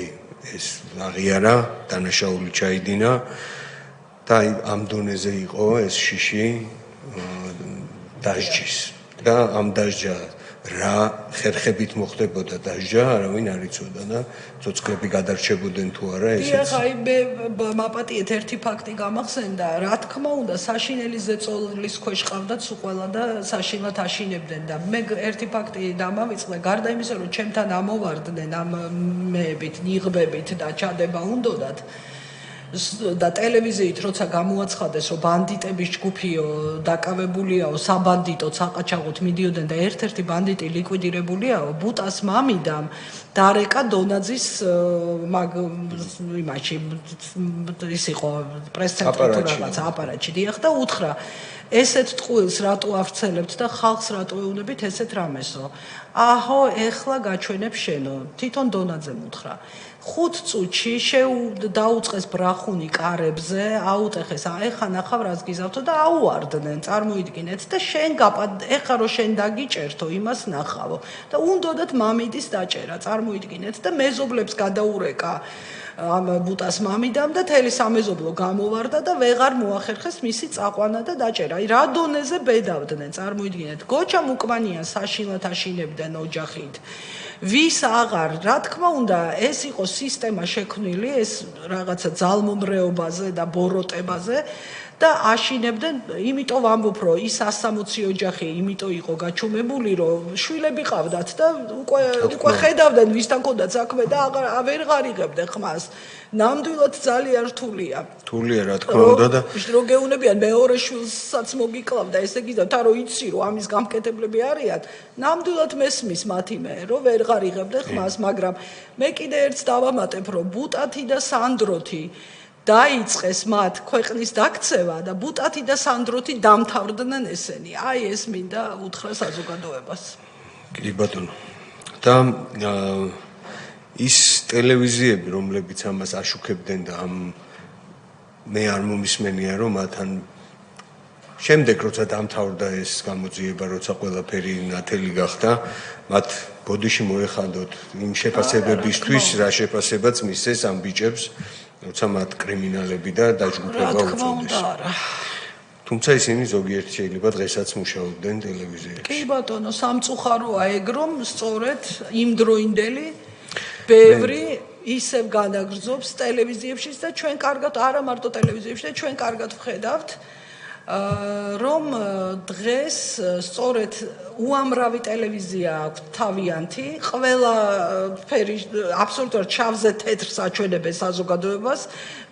F: ეს აღიარა, დანაშაული ჩაიდინა. და ამ დონეზე იყო ეს შიში დასჯის და ამ დასჯა რა ხერხებით მოხდებოდა დასჯა არავინ არ იცოდა და ცოცხლები გადარჩებოდნენ თუ არა ესეც.
B: დიახ, აი მე მაპატიეთ ერთი ფაქტი გამახსენდა, რა თქმა უნდა საშინელი ზეწოლის ქვეშ ყავდათ სულ ყველა და საშინლად აშინებდნენ და მე ერთი ფაქტი დამავიწყდა, გარდა იმისა რომ ჩემთან ამოვარდნენ ამ მეებით, ნიღბებით და ჩადება უნდოდათ და ტელევიზიით როცა გამოაცხადეს რომ ბანდიტების ჯგუფიო დაკავებულიაო საბანდიტო საყაჩაღოთ მიდიოდნენ და ერთ-ერთი ბანდიტი ლიკვიდირებულიაო ბუტას მამიდამ დარეკა დონაძის იმაში ის იყო პრეს-ცენტრი თუ რაღაც აპარატში დიახ და უთხრა ესეთ ტყუილს რატო ავრცელებთ და ხალხს რატო ეუბნებით ესეთ რამესო აჰო ეხლა გაჩვენებ შენო თვითონ დონაძემ უთხრა 5 წუთში დაუწყეს ბრახუნი კარებზე, აუტეხეს, ეხა ნახავ რას გიზავთო და აუარდნენ, წარმოიდგინეთ და შენ ეხა რო შენ დაგიჭერთო, იმას ნახავო. და უნდოდათ მამიდის დაჭერა, წარმოიდგინეთ და მეზობლებს გადაურეკა ამ ბუტას მამიდამ და თელი სამეზობლო გამოვარდა და ვეღარ მოახერხეს მისი წაყვანა და დაჭერა. აი რა დონეზე ბედავდნენ, წარმოიდგინეთ. გოჩამ უკმანიან საშინლად აშინებდნენ ოჯახით. ვის აღარ, რა თქმა უნდა, ეს იყო სისტემა შექმნილი, ეს რაღაცა ძალმომრეობაზე და ბოროტებაზე და აშინებდნენ, იმიტომ ვამბობ, რომ ის 160 ოჯახი იმიტომ იყო გაჩუმებული, რომ შვილები ყავდათ და უკვე ხედავდნენ ვისთან ჰქონდათ საქმე და აღარ ღარიღებდნენ ხმას. ნამდვილად ძალიან რთულია.
F: რთულია რა თქმა უნდა და
B: რო გეუნებიან მეორე შვილსაც მოგიკლავდა, ესე იგი და რო იცი რომ ამის გამკეთებლები არიან, ნამდვილად მესმის მათი მე, რომ ვერ ღარიღებდნენ ხმას, მაგრამ მე კიდე ერთს დავამატებ, რომ ბუტათი და სანდროთი დაიწყეს მათ ქვეყნის დაქცევა და ბუტათი და სანდროთი დამთავრდნენ ესენი. აი ეს მინდა უთხრა საზოგადოებას.
F: კი ბატონო. და ის ტელევიზიები, რომლებიც ამას აშუქებდნენ და მე არ მომისმენია, რომ მათთან შემდეგ როცა დამთავრდა ეს გამოძიება, როცა ყველაფერი ნათელი გახდა, მათ ბოდიში მოეხადოთ იმ შეფასებებისთვის, რა შეფასებაც მისცეს ამ ბიჭებს, როცა მათ კრიმინალები და დაჯგუფება უწოდეს. თუმცა ისინი ზოგიერთი შეიძლება დღესაც მუშაობდნენ ტელევიზიაში.
B: კი ბატონო, სამწუხაროა ეგ რომ სწორედ იმდროინდელი ბევრი ისევ განაგრძობს ტელევიზიებშიც და ჩვენ კარგად არა მარტო ტელევიზიებში და ჩვენ კარგად ვხედავთ რომ დღეს სწორედ უამრავი ტელევიზია აქვს თავიანთი, ყველა ფერი აბსოლუტურად ჩავზე თეთრ საჩვენებელს საზოგადოებას.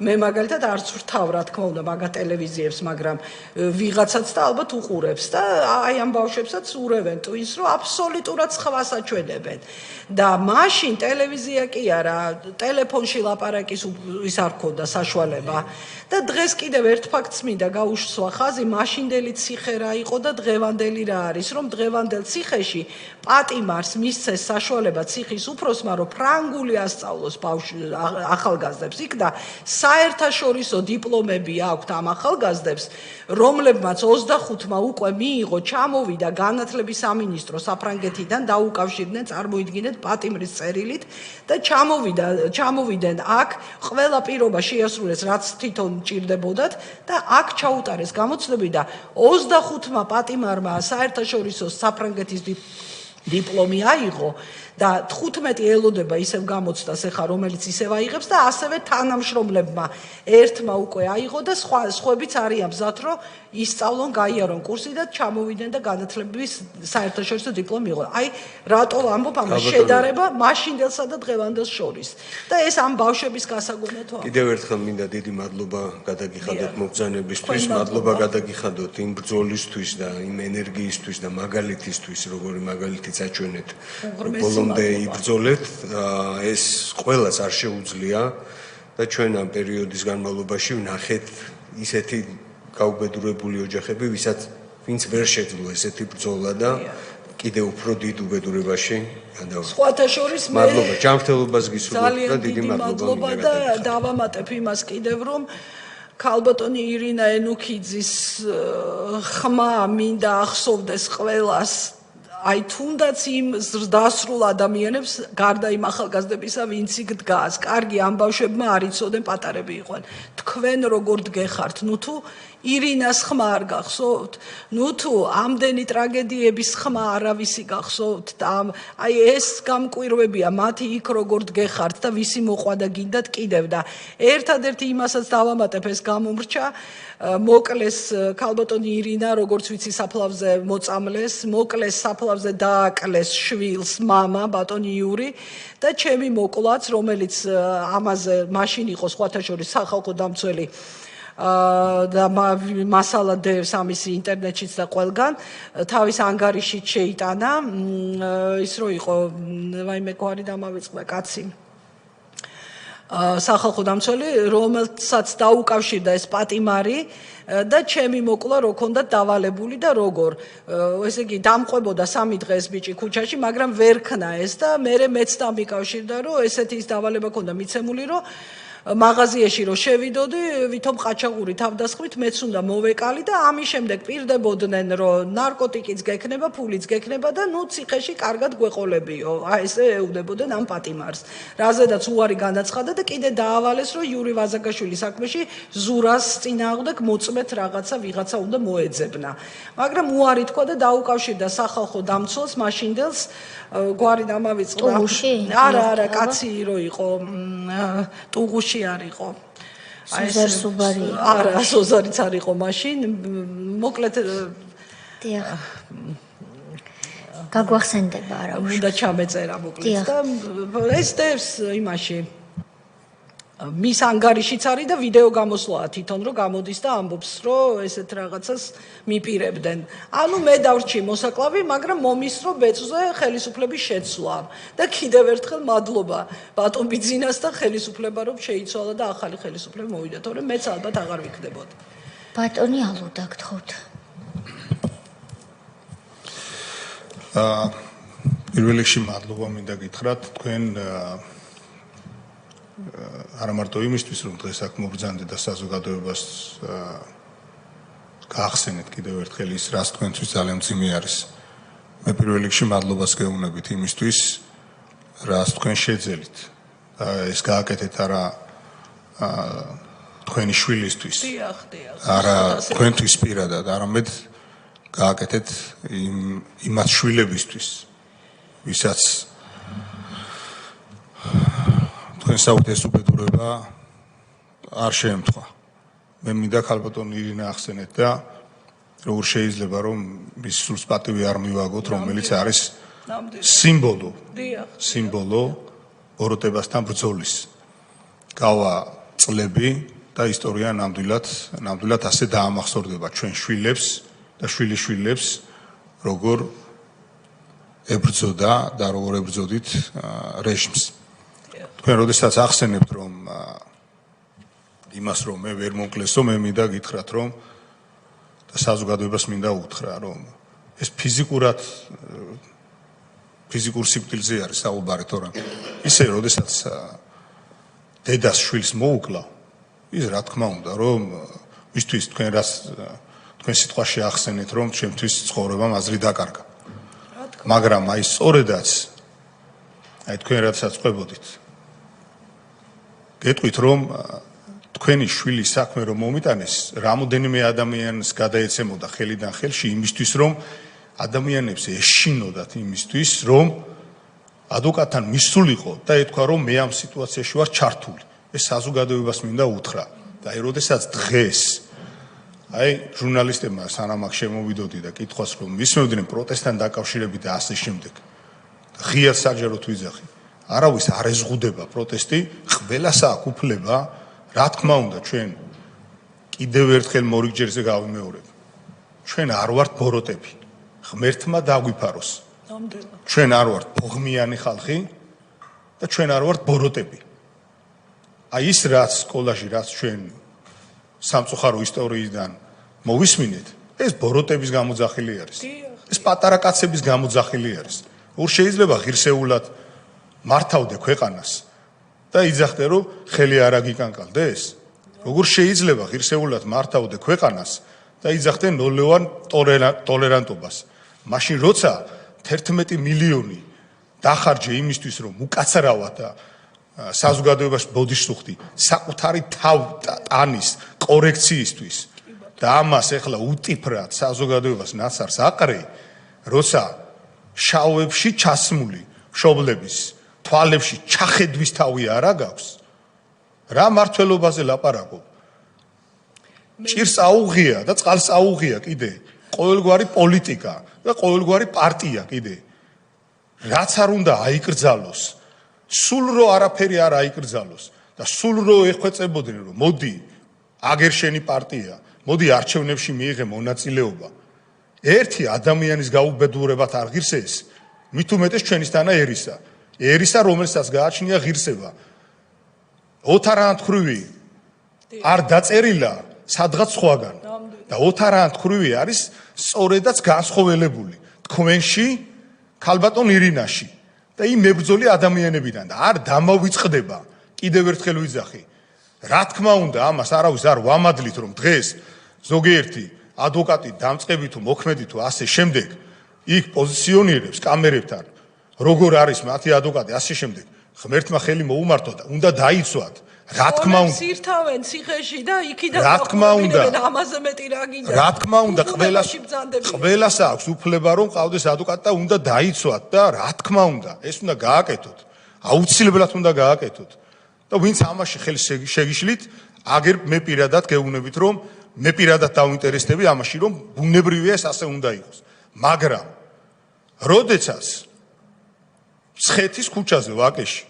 B: მე მაგალითად არც ვrtav რა თქმა უნდა მაგა ტელევიზიებს, მაგრამ ვიღაცაც და ალბათ უყურებს და აი ამ ბავშვებსაც ურევენ ტვინს, რომ აბსოლუტურად სხვა საჩვენებენ. და მაშინ ტელევიზია კი არა, ტელეფონში ლაპარაკის ის არ ქონდა საშუალება. და დღეს კიდევ ერთ ფაქტს მინდა გაუშვა ხაზი, მაშინდელი ციხე რა იყო და დღევანდელი რა არის, რომ დღევანდელ ციხეში პატიმარს მისცეს საშუალება ციხის უფროსმა, რომ ფრანგული ასწავლოს ახალგაზრდებს იქ და საერთაშორისო დიპლომები აქვთ ამ ახალგაზრდებს, რომლებმაც 25-მა უკვე მიიღო, ჩამოვიდა განათლების სამინისტრო საფრანგეთიდან, დაუკავშირდნენ, წარმოიდგინეთ პატიმრის წერილით და ჩამოვიდნენ აქ, ყველა პირობა შეასრულეს, რაც თვითონ ჭირდებოდათ და აქ ჩაუტარეს გამოცდები და 25-მა პატიმარმა საერთაშორისო საფრანგეთის დიპლომი აიღო და 15 ელოდება ისევ გამოცდას ახლა რომელიც ისევ აიღებს და ასევე თანამშრომლებმა ერთმა უკვე აიღო და სხვაებიც არიან მზად რომ ისწავლონ, გაიარონ კურსი და ჩამოვიდნენ და განათლების საერთაშორისო დიპლომი მიიღო. აი რატო ამბობ ამას შედარება მაშინდელსა და დღევანდელს შორის და ეს ამ ბავშვების გასაგონათო.
F: კიდევ ერთხელ მინდა დიდი მადლობა გადაგიხადოთ მობრძანებისთვის, მადლობა გადაგიხადოთ იმ ბრძოლისთვის და იმ ენერგიისთვის და მაგალითისთვის, როგორი მაგალითიც აჩვენეთ. ბოლომდე იბრძოლეთ, ეს ყველას არ შეუძლია და ჩვენ ამ პერიოდის განმავლობაში ვნახეთ ისეთი გაუბედურებული ოჯახები, ვინც ვერ შეძლო ესეთი ბრძოლა და კიდევ უფრო დიდ უბედურებაში გადავიდა.
B: სხვათა შორის მე
F: მადლობა, ჯანმრთელობას გისურვებთ და დიდი
B: მადლობა და დავამატებ იმას კიდევ რომ ქალბატონი ირინა ენუქიძის ხმა მინდა ახსოვდეს ყველას. აი თუნდაც იმ ზრდასრულ ადამიანებს გარდა იმ ახალგაზრდებისა ვინც იქ დგას, კარგი ამ ბავშვებმა არ იცოდნენ, პატარები იყვნენ. თქვენ როგორ დგეხართ, ნუ თუ ირინას ხმა არ გახსოვთ, ნუ თუ ამდენი ტრაგედიების ხმა არავისი გახსოვთ და აი ეს გამკვირვებია მათი იქ როგორ დგეხართ და ვისი მოყვანა გინდათ კიდევ და ერთადერთი იმასაც დავამატებ ეს გამომრჩა მოკლეს ქალბატონი ირინა როგორც ვიცი საფლავზე მოწამლეს, მოკლეს საფლავზე დააკლეს შვილს მამა ბატონი იური და ჩემი მოკლაც რომელიც ამაზე მაშინ იყო სხვათა შორის სახალხო დამცველი და მასალა დევს ამის ინტერნეტშიც და ყველგან თავის ანგარიშით შეიტანა ის რო იყო ვაიმე გვარი დამავიწყდა კაცი სახალხო დამცველი, რომელსაც დაუკავშირდა ეს პატიმარი და ჩემი მოკლა რო ქონდა დავალებული და როგორ ესე იგი დამყვებოდა 3 დღეს ბიჭი ქუჩაში, მაგრამ ვერ ქნა ეს და მეც დამიკავშირდა რომ ესეთი ის დავალება ქონდა მიცემული რომ მაღაზიაში რო შევიდოდი, ვითომ ყაჩაღური თავდასხმით მეც უნდა მოვეკალი და ამის შემდეგ პირდებოდნენ რომ ნარკოტიკიც გექნება, ფულიც გექნება და ნუ ციხეში კარგად გვეყოლებიო. ესე ეუბნებოდნენ ამ პატიმარს. რაზედაც უარი განაცხადა და კიდე დაავალეს რომ იური ვაზაგაშვილის საქმეში ზურას წინააღმდეგ მოწმეთ ვიღაცა უნდა მოეძებნა. მაგრამ უარი თქვა და დაუკავშირდა სახალხო დამცველს მაშინდელს გვარი დამავიწყდა. არა, კაცი რო იყო ტუღუში არ იყო.
A: სოზარ სუბარი.
B: არა, სოზარიც არ იყო მაშინ. მოკლედ
A: დიახ. გაგვახსენდება არა უშ.
B: უნდა ჩამეწერა მოკლედ და ეს დევს იმაში მის ანგარიშიც არის და ვიდეო გამოსვლაა თვითონ რომ გამოდის და ამბობს რომ ესეთ რაღაცას მიპირებდნენ. ანუ მე დავრჩი მოსაკლავი, მაგრამ მომისრო ბეწვზე ხელისუფლების შეცვლა. და კიდევ ერთხელ მადლობა ბატონ ბიძინას და ხელისუფლება რომ შეიცვალა და ახალი ხელისუფლება მოვიდა, თორემ მეც ალბათ აღარ ვიქნებოდი.
A: ბატონი ალუდა გთხოვთ.
G: პირველ რიგში მადლობა მინდა გითხრათ თქვენ არა მარტო იმისთვის რომ დღეს აქ მობრძანდეთ და საზოგადოებას გაახსენეთ კიდევ ერთხელ ის რაც თქვენთვის ძალიან მძიმე არის. მე პირველ რიგში მადლობას გეუბნებით იმისთვის რაც თქვენ შეძელით და ეს გააკეთეთ არა თქვენი შვილისთვის. არა თქვენთვის პირადად, არამედ გააკეთეთ იმას შვილებისთვის, ვისაც თქვენ საუთეს უბედურება არ შეემთხვა. მე მინდა ქალბატონ ირინა ახსენეთ და როგორ შეიძლება რომ მის სულს პატივი არ მივაგოთ, რომელიც არის სიმბოლო ბოროტებასთან ბრძოლის. გავა წლები და ისტორია ნამდვილად ასე დაამახსოვრდება ჩვენ შვილებს და შვილიშვილებს როგორ ებრძოდა და როგორ ებრძოდით რეჟიმს. თქვენ როდესაც ახსენებთ რომ იმას რომ მე ვერ მომკლესო, მე მინდა გითხრათ რომ და საზოგადოებას მინდა უთხრა რომ ეს ფიზიკურ სიკვდილზე არის საუბარი, თორემ ისე როდესაც დედას შვილს მოუკლა, ის რა თქმა უნდა რომ მისთვის თქვენ სიტყვაში ახსენეთ რომ ჩემთვის ცხოვრება მაზრი დაკარგა. მაგრამ აი სწორედაც აი თქვენ როდესაც ყვებოდით გეტყვით რომ თქვენი შვილი საქმე რომ მომიტანეს, რამოდენიმე ადამიანს გადაეცემოდა ხელიდან ხელში იმისთვის რომ ადამიანებს ეშინოდათ იმისთვის რომ ადვოკატთან მისულიყო და ეთქვა რომ მე ამ სიტუაციაში ვარ ჩართული. ეს საზოგადოებას მინდა უთხრა და აი როდესაც დღეს აი ჟურნალისტებმა სანამ აქ შემოვიდოდი და კითხვას რომ მისმევდნენ პროტესტთან დაკავშირებით და ასე შემდეგ. ღიად საჯაროდ ვიძახი. არავის არ ეზღუდება პროტესტი, ყველას აქვს უფლება, რა თქმა უნდა ჩვენ კიდევ ერთხელ მორიგჯერზე გავიმეორებ. ჩვენ არ ვართ ბოროტები. ღმერთმა დაგვიფაროს. ჩვენ არ ვართ ფოღმიანი ხალხი და ჩვენ არ ვართ ბოროტები. აი ის რაც სკოლაში რაც ჩვენ სამწუხარო ისტორიიდან მოვისმინეთ, ეს ბოროტების გამოძახილი არის. ეს პატარა კაცების გამოძახილი არის. ურ შეიძლება ღირსეულად მართავდე ქვეყანას და იძახდე რომ ხელი არ აგიკანკალდეს? როგორ შეიძლება ღირსეულად მართავდე ქვეყანას და იძახდე ნოლევან ტოლერანტობას? მაშინ როცა 11 მილიონი დახარჯე იმისთვის რომ უკაცრავად და საზოგადოებას ბოდიშსუხდი საკუთარი ტანის კორექციისთვის და ამას ეხლა უტიფრად საზოგადოებას ნაცარს აყრე, როცა შავებში ჩასმული მშობლების თვალებში ჩახედვის თავი არ აგავს, რა მართლობაზე ლაპარაკობ? ჭირს აუღია და წყალს აუღია კიდე ყოველგვარი პოლიტიკა და ყოველგვარი პარტია კიდე. რაც არ უნდა აიკრძალოს, სულ რო არაფერი არ აიკრძალოს და სულ რო ეხვეწებოდნენ რომ მოდი აგერ შენი პარტია, მოდი არჩევნებში მიიღე მონაწილეობა. ერთი ადამიანის გაუბედურებათ არ ღირსეს, მით უმეტეს ჩვენისთანა ერისა, რომელსაც გააჩნია ღირსება. ოთარანთქრივი არ დაწერილა სადღაც სხვაგან და ოთარანთქრივი არის სწორედაც განსხოველებული თქვენში ქალბატონ ირინაში და იმ მებრძოლი ადამიანებიდან და არ დამავიწყდება კიდევ ერთხელ ვიძახი რა თქმა უნდა ამას არავის არ ვამადლით რომ დღეს ზოგიერთი ადვოკატი დამწყები თუ მოქმედი თუ ასე შემდეგ იქ პოზიციონირებს კამერებთან როგორ არის მათი ადვოკატი ასე შემდეგ ღმერთმა ხელი მოუმართოთ და უნდა დაიცვათ რა თქმა უნდა
B: სირთავენ ციხეში და იქიდან
G: რა თქმა უნდა
B: ამაზე მეტი რა გინდა
G: რა თქმა უნდა ყველას აქვს უფლება რომ ყავდეს ადვოკატი და უნდა დაიცვათ და რა თქმა უნდა ეს უნდა გააკეთოთ აუცილებლად უნდა გააკეთოთ და ვინც ამაში ხელს შეგიშლით აგერ მე პირადად გეუბნებით რომ მე პირადად დავინტერესდები ამაში რომ ბუნებრივია ეს ასე უნდა იყოს მაგრამ როდესაც ცხეთის ქუჩაზე ვაკეში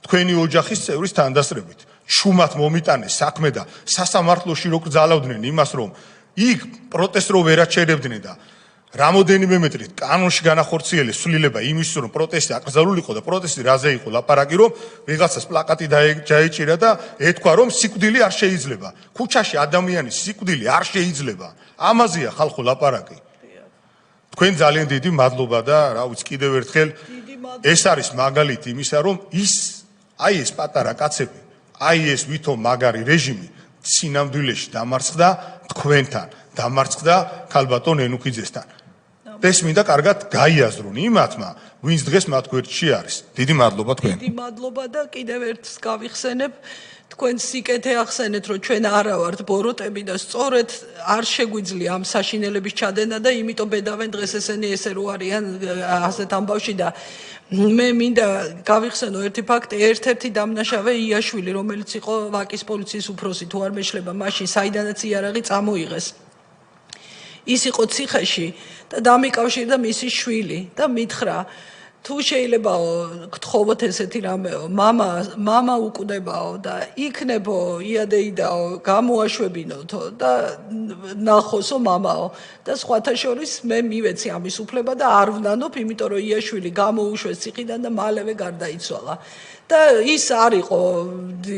G: თქვენი ოჯახის წევრის თანდასწრებით შუმად მომიტანეს საქმე და სასამართლოში რო კრძალავდნენ იმას რომ იქ პროტესტს რო ვერაჩერებდნენ და რამოდენიმე მეტრით კანონში განახორციელეს ცვლილება იმის რომ პროტესტი აკრძალულიყო და პროტესტი რაზე იყო ლაპარაკი რომ ვიღაცას პლაკატი დაეჭირა და ეთქვა რომ სიკვდილი არ შეიძლება ქუჩაში ადამიანის სიკვდილი არ შეიძლება ამაზეა ხალხო ლაპარაკი თქვენ ძალიან დიდი მადლობა და რა ვიცი კიდევ ერთხელ ეს არის მაგალითი იმისა რომ აი ეს პატარა კაცები აი ეს ვითომ მაგარი რეჟიმი სინამდვილეში დამარცხდა თქვენთან დამარცხდა ქალბატონ ენუქიძესთან ეს მინდა კარგად გაიაზრონ იმათმა ვინც დღეს მათ გვერდში არის დიდი მადლობა თქვენ
B: დიდი მადლობა და კიდევ ერთს გავიხსენებ თქვენ სიკეთე ახსენეთ რომ ჩვენ არა ვართ ბოროტები და სწორედ არ შეგვიძლია ამ საშინელების ჩადენა და იმიტომ ბედავენ დღეს ესენი ესე რო არიან ასეთ ამბავში და მე მინდა გავიხსენო ერთი ფაქტი ერთ-ერთი დამნაშავე იაშვილი რომელიც იყო ვაკის პოლიციის უფროსი თუ არ მეშლება მაშინ საიდანაც იარაღი წამოიღეს ის იყო ციხეში და დამიკავშირდა მისი შვილი და მითხრა თუ შეიძლებაო გთხოვოთ ესეთი რამეო მამა უკვდებაო და იქნებო იადეიდაო გამოაშვებინოთო და ნახოსო მამაო და სხვათა შორის მე მივეცი ამის უფლება და არ ვნანობ იმიტომ რომ იაშვილი გამოუშვეს ციხიდან და მალევე გარდაიცვალა და ის არ იყო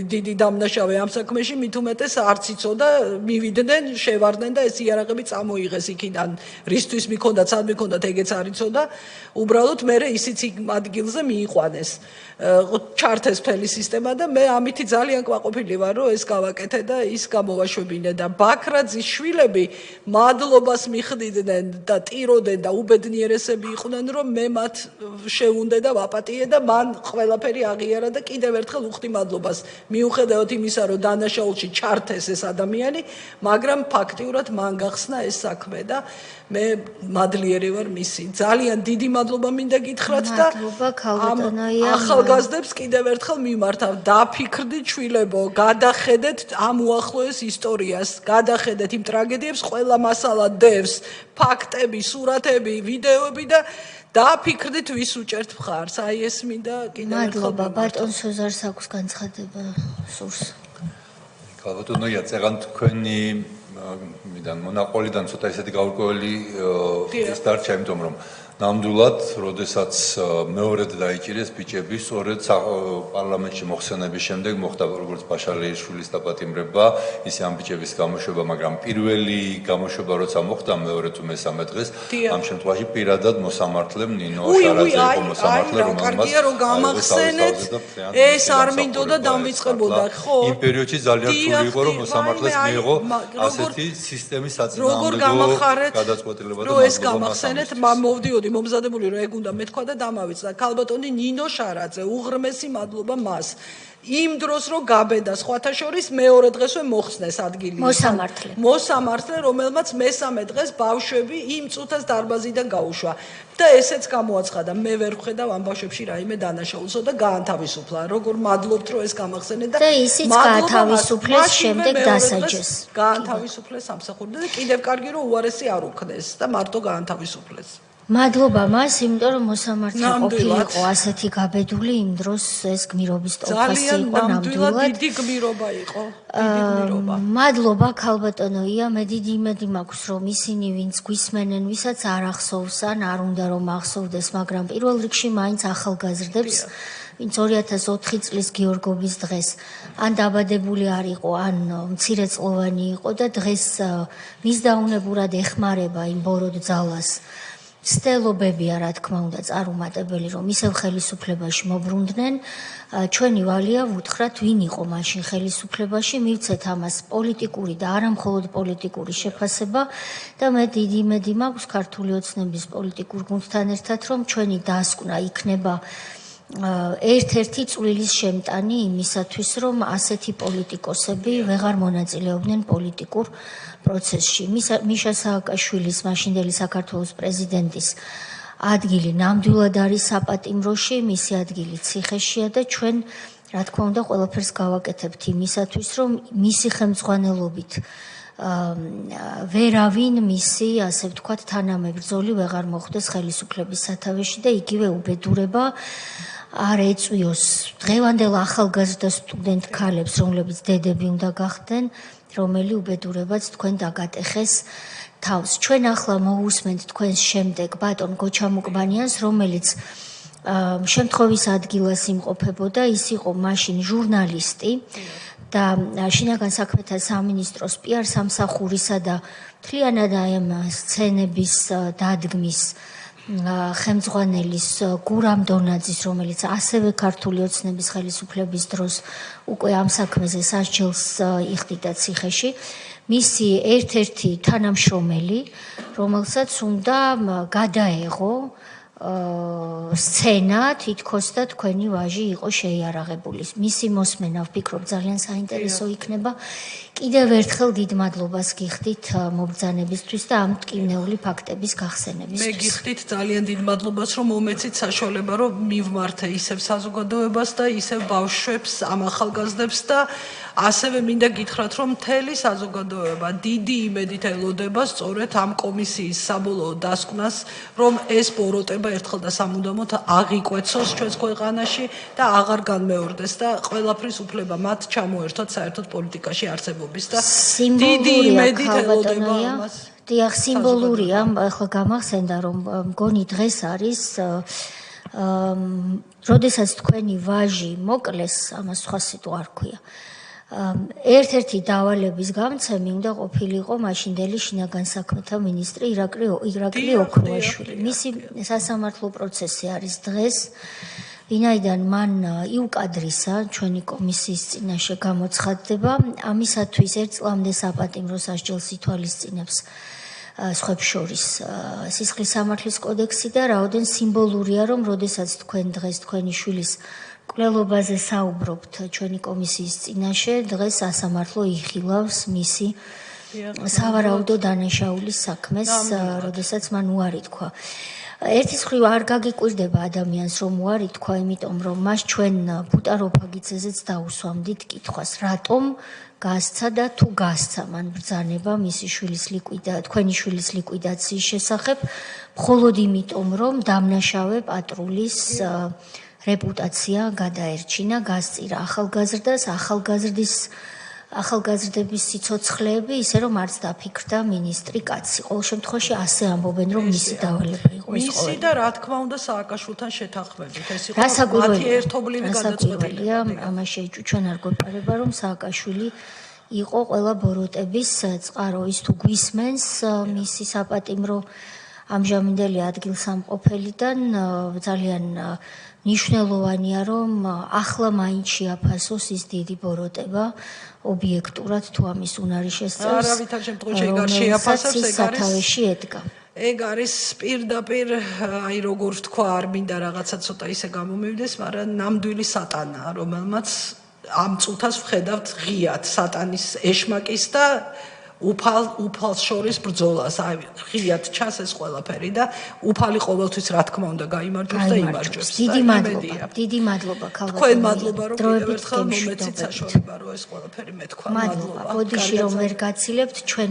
B: დიდი დამნაშავე ამ საქმეში მით უმეტეს არც იცოდა მივიდნენ შევარდნენ და ეს იარაღები წამოიღეს იქიდან რისთვის მიქონდათ სად მიქონდათ ეგეც არ იცოდა უბრალოდ მე ისიც იმ ადგილზე მიიყვანეს ჩართეს მთელი სისტემა და მე ამითი ძალიან კვაყოფილი ვარ რომ ეს გავაკეთე და ის გამოვაშვებინე და ბაქრაძის შვილები მადლობას მიხდიდნენ და ტიროდნენ და უბედნიერესები იყვნენ რომ მე მათ შეუნდე და ვაპატიე და მან ყველაფერი აღიარა და კიდევ ერთხელ უხდი მადლობას მიუხედავად იმისა რომ დანაშაულში ჩართეს ეს ადამიანი მაგრამ ფაქტიურად მან გახსნა ეს საქმე და მე მადლიერი ვარ მისი ძალიან დიდი მადლობა მინდა გითხრათ და ახალგაზრდებს კიდევ ერთხელ მიმართავ დაფიქრდით შვილებო გადახედეთ ამ უახლოეს ისტორიას გადახედეთ იმ ტრაგედიებს ყველა მასალა დევს ფაქტები სურათები ვიდეოები და დაფიქრდით ვის უჭერთ მხარს აი ეს მინდა კიდევ ერთხელ
A: მადლობა ბატონ სოზარს აქვს განცხადება სურს
D: ქალბატონია წერან თქვენი მიდან მონაყოლიდან ცოტა ისეთი გაურკვეველი ის დარჩა იმიტომ რომ ნამდვილად როდესაც მეორედ დაიჭირეს ბიჭები სწორედ პარლამენტში მოხსენების შემდეგ მოხდა როგორც ბაშალიშვილის დაპატიმრება ისე ამ ბიჭების გამოშვება მაგრამ პირველი გამოშვება როცა მოხდა მეორე თუ მესამე დღეს ამ შემთხვევაში პირადად მოსამართლემ ნინო შარაძე იყო მოსამართლე რომელმაც
B: გამახსენეთ ეს არ მინდოდა დამვიწყებოდა ხო
D: იმ პერიოდში ძალიან რთული იყო რომ მოსამართლეს მიიღო ასეთი სისტემის საწინააღმდეგო გადაწყვეტილება და
B: ეს გამახსენეთ მოვდიოდი მომზადებული რომ ეგ უნდა მეთქვა და დამავიწყდა ქალბატონი ნინო შარაძე უღრმესი მადლობა მას იმ დროს რომ გაბედა სხვათა შორის მეორე დღესვე მოხსნეს ადგილი მოსამართლე რომელმაც მესამე დღეს ბავშვები იმ წუთას დარბაზიდან გაუშვა და ესეც გამოაცხადა მე ვერ ვხედავ ამ ბავშვებში რაიმე დანაშაულსო და გაანთავისუფლა როგორ მადლობთ რომ ეს გამახსენეთ
A: და ისიც გაანთავისუფლეს შემდეგ დასაჯეს
B: გაანთავისუფლეს სამსახურიდან და კიდევ კარგი რომ უარესი არ უქნეს და მარტო გაანთავისუფლეს
A: მადლობა მას, იმიტომ რომ მოსამართლე ყოფილიყო ასეთი გაბედული იმ დროს ეს გმირობის ტოლფასი იყო ნამდვილად.
B: დიდი გმირობა იყო, დიდი გმირობა.
A: მადლობა ქალბატონოია, მე დიდი იმედი მაქვს რომ ისინი ვინც გვისმენენ, ვისაც არ ახსოვს ან არ უნდა რომ ახსოვდეს, მაგრამ პირველ რიგში მაინც ახალგაზრდებს ვინც 2004 წლის გიორგობის დღეს ან დაბადებული არ იყო, ან მცირეწლოვანი იყო და დღეს მისდაუნებურად ეხმარება იმ ბოროტ ძალას. სტელობებია, რა თქმა უნდა, წარუმატებელი, რომ ისევ ხელისუფლებაში მობრუნდნენ. ჩვენი ვალია ვუთხრათ, ვინ იყო მაშინ ხელისუფლებაში, მივცეთ ამას პოლიტიკური და არა მხოლოდ პოლიტიკური შეფასება და მე დიდი იმედი მაქვს ქართული ოცნების პოლიტიკურ გუნდთან ერთად, რომ ჩვენი დასკვნა იქნება ერთ-ერთი წვლილის შემტანი იმისათვის, რომ ასეთი პოლიტიკოსები ვეღარ მონაწილეობდნენ პოლიტიკურ პროცესში. მიშა სააკაშვილის, მაშინდელი საქართველოს პრეზიდენტის ადგილი ნამდვილად არის საპატიმროში, მისი ადგილი ციხეშია და ჩვენ, რა თქმა უნდა, ყველაფერს გავაკეთებთ იმისათვის, რომ მისი ხელმძღვანელობით ვერავინ მისი, ასე ვთქვათ, თანამებრძოლი ვეღარ მოხვდეს ხელისუფლების სათავეში და იგივე უბედურება არ ეწვიოს დღევანდელ ახალგაზრდა სტუდენტ ქალებს, რომლებიც დედები უნდა გახდნენ, რომელი უბედურებაც თქვენ დაგატეხეს თავს. ჩვენ ახლა მოусმენთ თქვენს შემდეგ ბატონ გოჩა მუკბანიანს, რომელიც შემთხვევის ადგილას იმყოფებოდა, ის იყო მაშინ ჟურნალისტი და შინაგან საქმეთა სამინისტროს პიარ სამსახურისა და მთლიანად აი ამ სცენების დადგმის ხელმძღვანელის გურამ დონაძის, რომელიც ასევე ქართული ოცნების ხელისუფლების დროს უკვე ამ საქმეზე სასჯელს იხდიდა ციხეში, მისი ერთ-ერთი თანამშრომელი, რომელსაც უნდა გადაეღო სცენა თითქოს და თქვენი ვაჟი იყო შეიარაღებული. მისი მოსმენა ვფიქრობ ძალიან საინტერესო იქნება. კიდევ ერთხელ დიდ მადლობას გიხდით მობრძანებისთვის და ამ მტკივნეული ფაქტების გახსენებისთვის.
B: მე გიხდით ძალიან დიდ მადლობას, რომ მომეცით საშუალება, რომ მივმართე ისევ საზოგადოებას და ისევ ბავშვებს, ამ ახალგაზრდებს და ასევე მინდა გითხრათ, რომ მთელი საზოგადოება დიდი იმედით ელოდება სწორედ ამ კომისიის საბოლოო დასკვნას, რომ ეს ბოროტება ერთხელ და სამუდამოდ აღიკვეცოს ჩვენს ქვეყანაში და აღარ განმეორდეს და ყველაფრის უფლება მათ ჩამოერთოთ საერთოდ პოლიტიკაში არსებობის და დიდი იმედით ელოდება ამას.
A: დიახ, სიმბოლურია, ახლა გამახსენდა, რომ მგონი დღეს არის როდესაც თქვენი ვაჟი მოკლეს, ამას სხვა სიტყვა არ ქვია. ერთ-ერთი დავალების გამცემი უნდა ყოფილიყო მაშინდელი შინაგან საქმეთა მინისტრი ირაკლი ოქრუაშვილი. მისი სასამართლო პროცესი არის დღეს, ვინაიდან მან იუკადრისა ჩვენი კომისიის წინაშე გამოცხადდება, ამისათვის ერთ წლამდე საპატიმრო სასჯელს ითვალისწინებს სხვებს შორის სისხლის სამართლის კოდექსი და რაოდენ სიმბოლურია, რომ როდესაც თქვენ დღეს თქვენი შვილის კვლელობაზე საუბრობთ ჩვენი კომისიის წინაშე, დღეს სასამართლო იხილავს მისი სავარაუდო დანაშაულის საქმეს, როდესაც მან უარი თქვა. ერთის მხრივ არ გაგიკვირდება ადამიანს, რომ უარი თქვა, იმიტომ რომ მას ჩვენ ბუტაროფაგიცეზეც დაუსვამდით კითხვას, რატომ გასცა და თუ გასცა მან ბრძანება მისი შვილის თქვენი შვილის ლიკვიდაციის შესახებ, მხოლოდ იმიტომ, რომ დამნაშავე პატრულის რეპუტაცია გადაერჩინა, გასწირა ახალგაზრდას, ახალგაზრდების სიცოცხლეები, ისე რომ არც დაფიქრდა მინისტრი კაცი. ყოველ შემთხვევაში ასე ამბობენ, რომ მისი დავალება იყო ეს
B: მისი და რა თქმა უნდა სააკაშვილთან შეთანხმებით. ეს იყო
A: მათი
B: ერთობლივი
A: გადაწყვეტილება. ამაში ჩვენ არ გვეპარება, რომ სააკაშვილი იყო ყველა ბოროტების წყარო. ის თუ გვისმენს მისი საპატიმრო ამჟამინდელი ადგილსამყოფელიდან ძალიან ნიშნულოვანია, რომ ახლა მაინც შეაფასოს ის დიდი ბოროტება ობიექტურად თუ ამის უნარი შესწევს.
B: არავითარ შემთხვევაში ეგ არ შეაფასებს, ეგ არის პირდაპირ, აი როგორ ვთქვა, არ მინდა რაღაცა ცოტა ისე გამომივიდეს, მაგრამ ნამდვილი სატანაა, რომელმაც ამ წუთას ვხედავთ ღიად სატანის ეშმაკის და უფალს შორის ბრძოლას, აი ღიად ჩანს ეს ყველაფერი და უფალი ყოველთვის რა თქმა უნდა გაიმარჯვებს და იმარჯვებს.
A: დიდი მადლობა ქალბატონო.
B: თქვენ მადლობა, რომ კიდევ ერთხელ მომეცით საშუალება, რომ ეს ყველაფერი მეთქვა.
A: მადლობა. ბოდიში რომ ვერ გაცილებთ, ჩვენ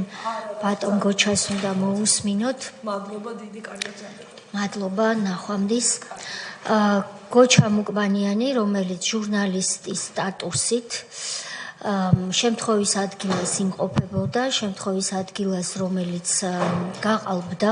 A: ბატონ გოჩას უნდა მოусმინოთ.
B: მადლობა დიდი, კარგად ზარდებით.
A: მადლობა, ნახვამდის. გოჩა მუკბანიანი, რომელიც ჟურნალისტის სტატუსით შემთხვევის ადგილას იმყოფებოდა, შემთხვევის ადგილას, რომელიც გაყალბდა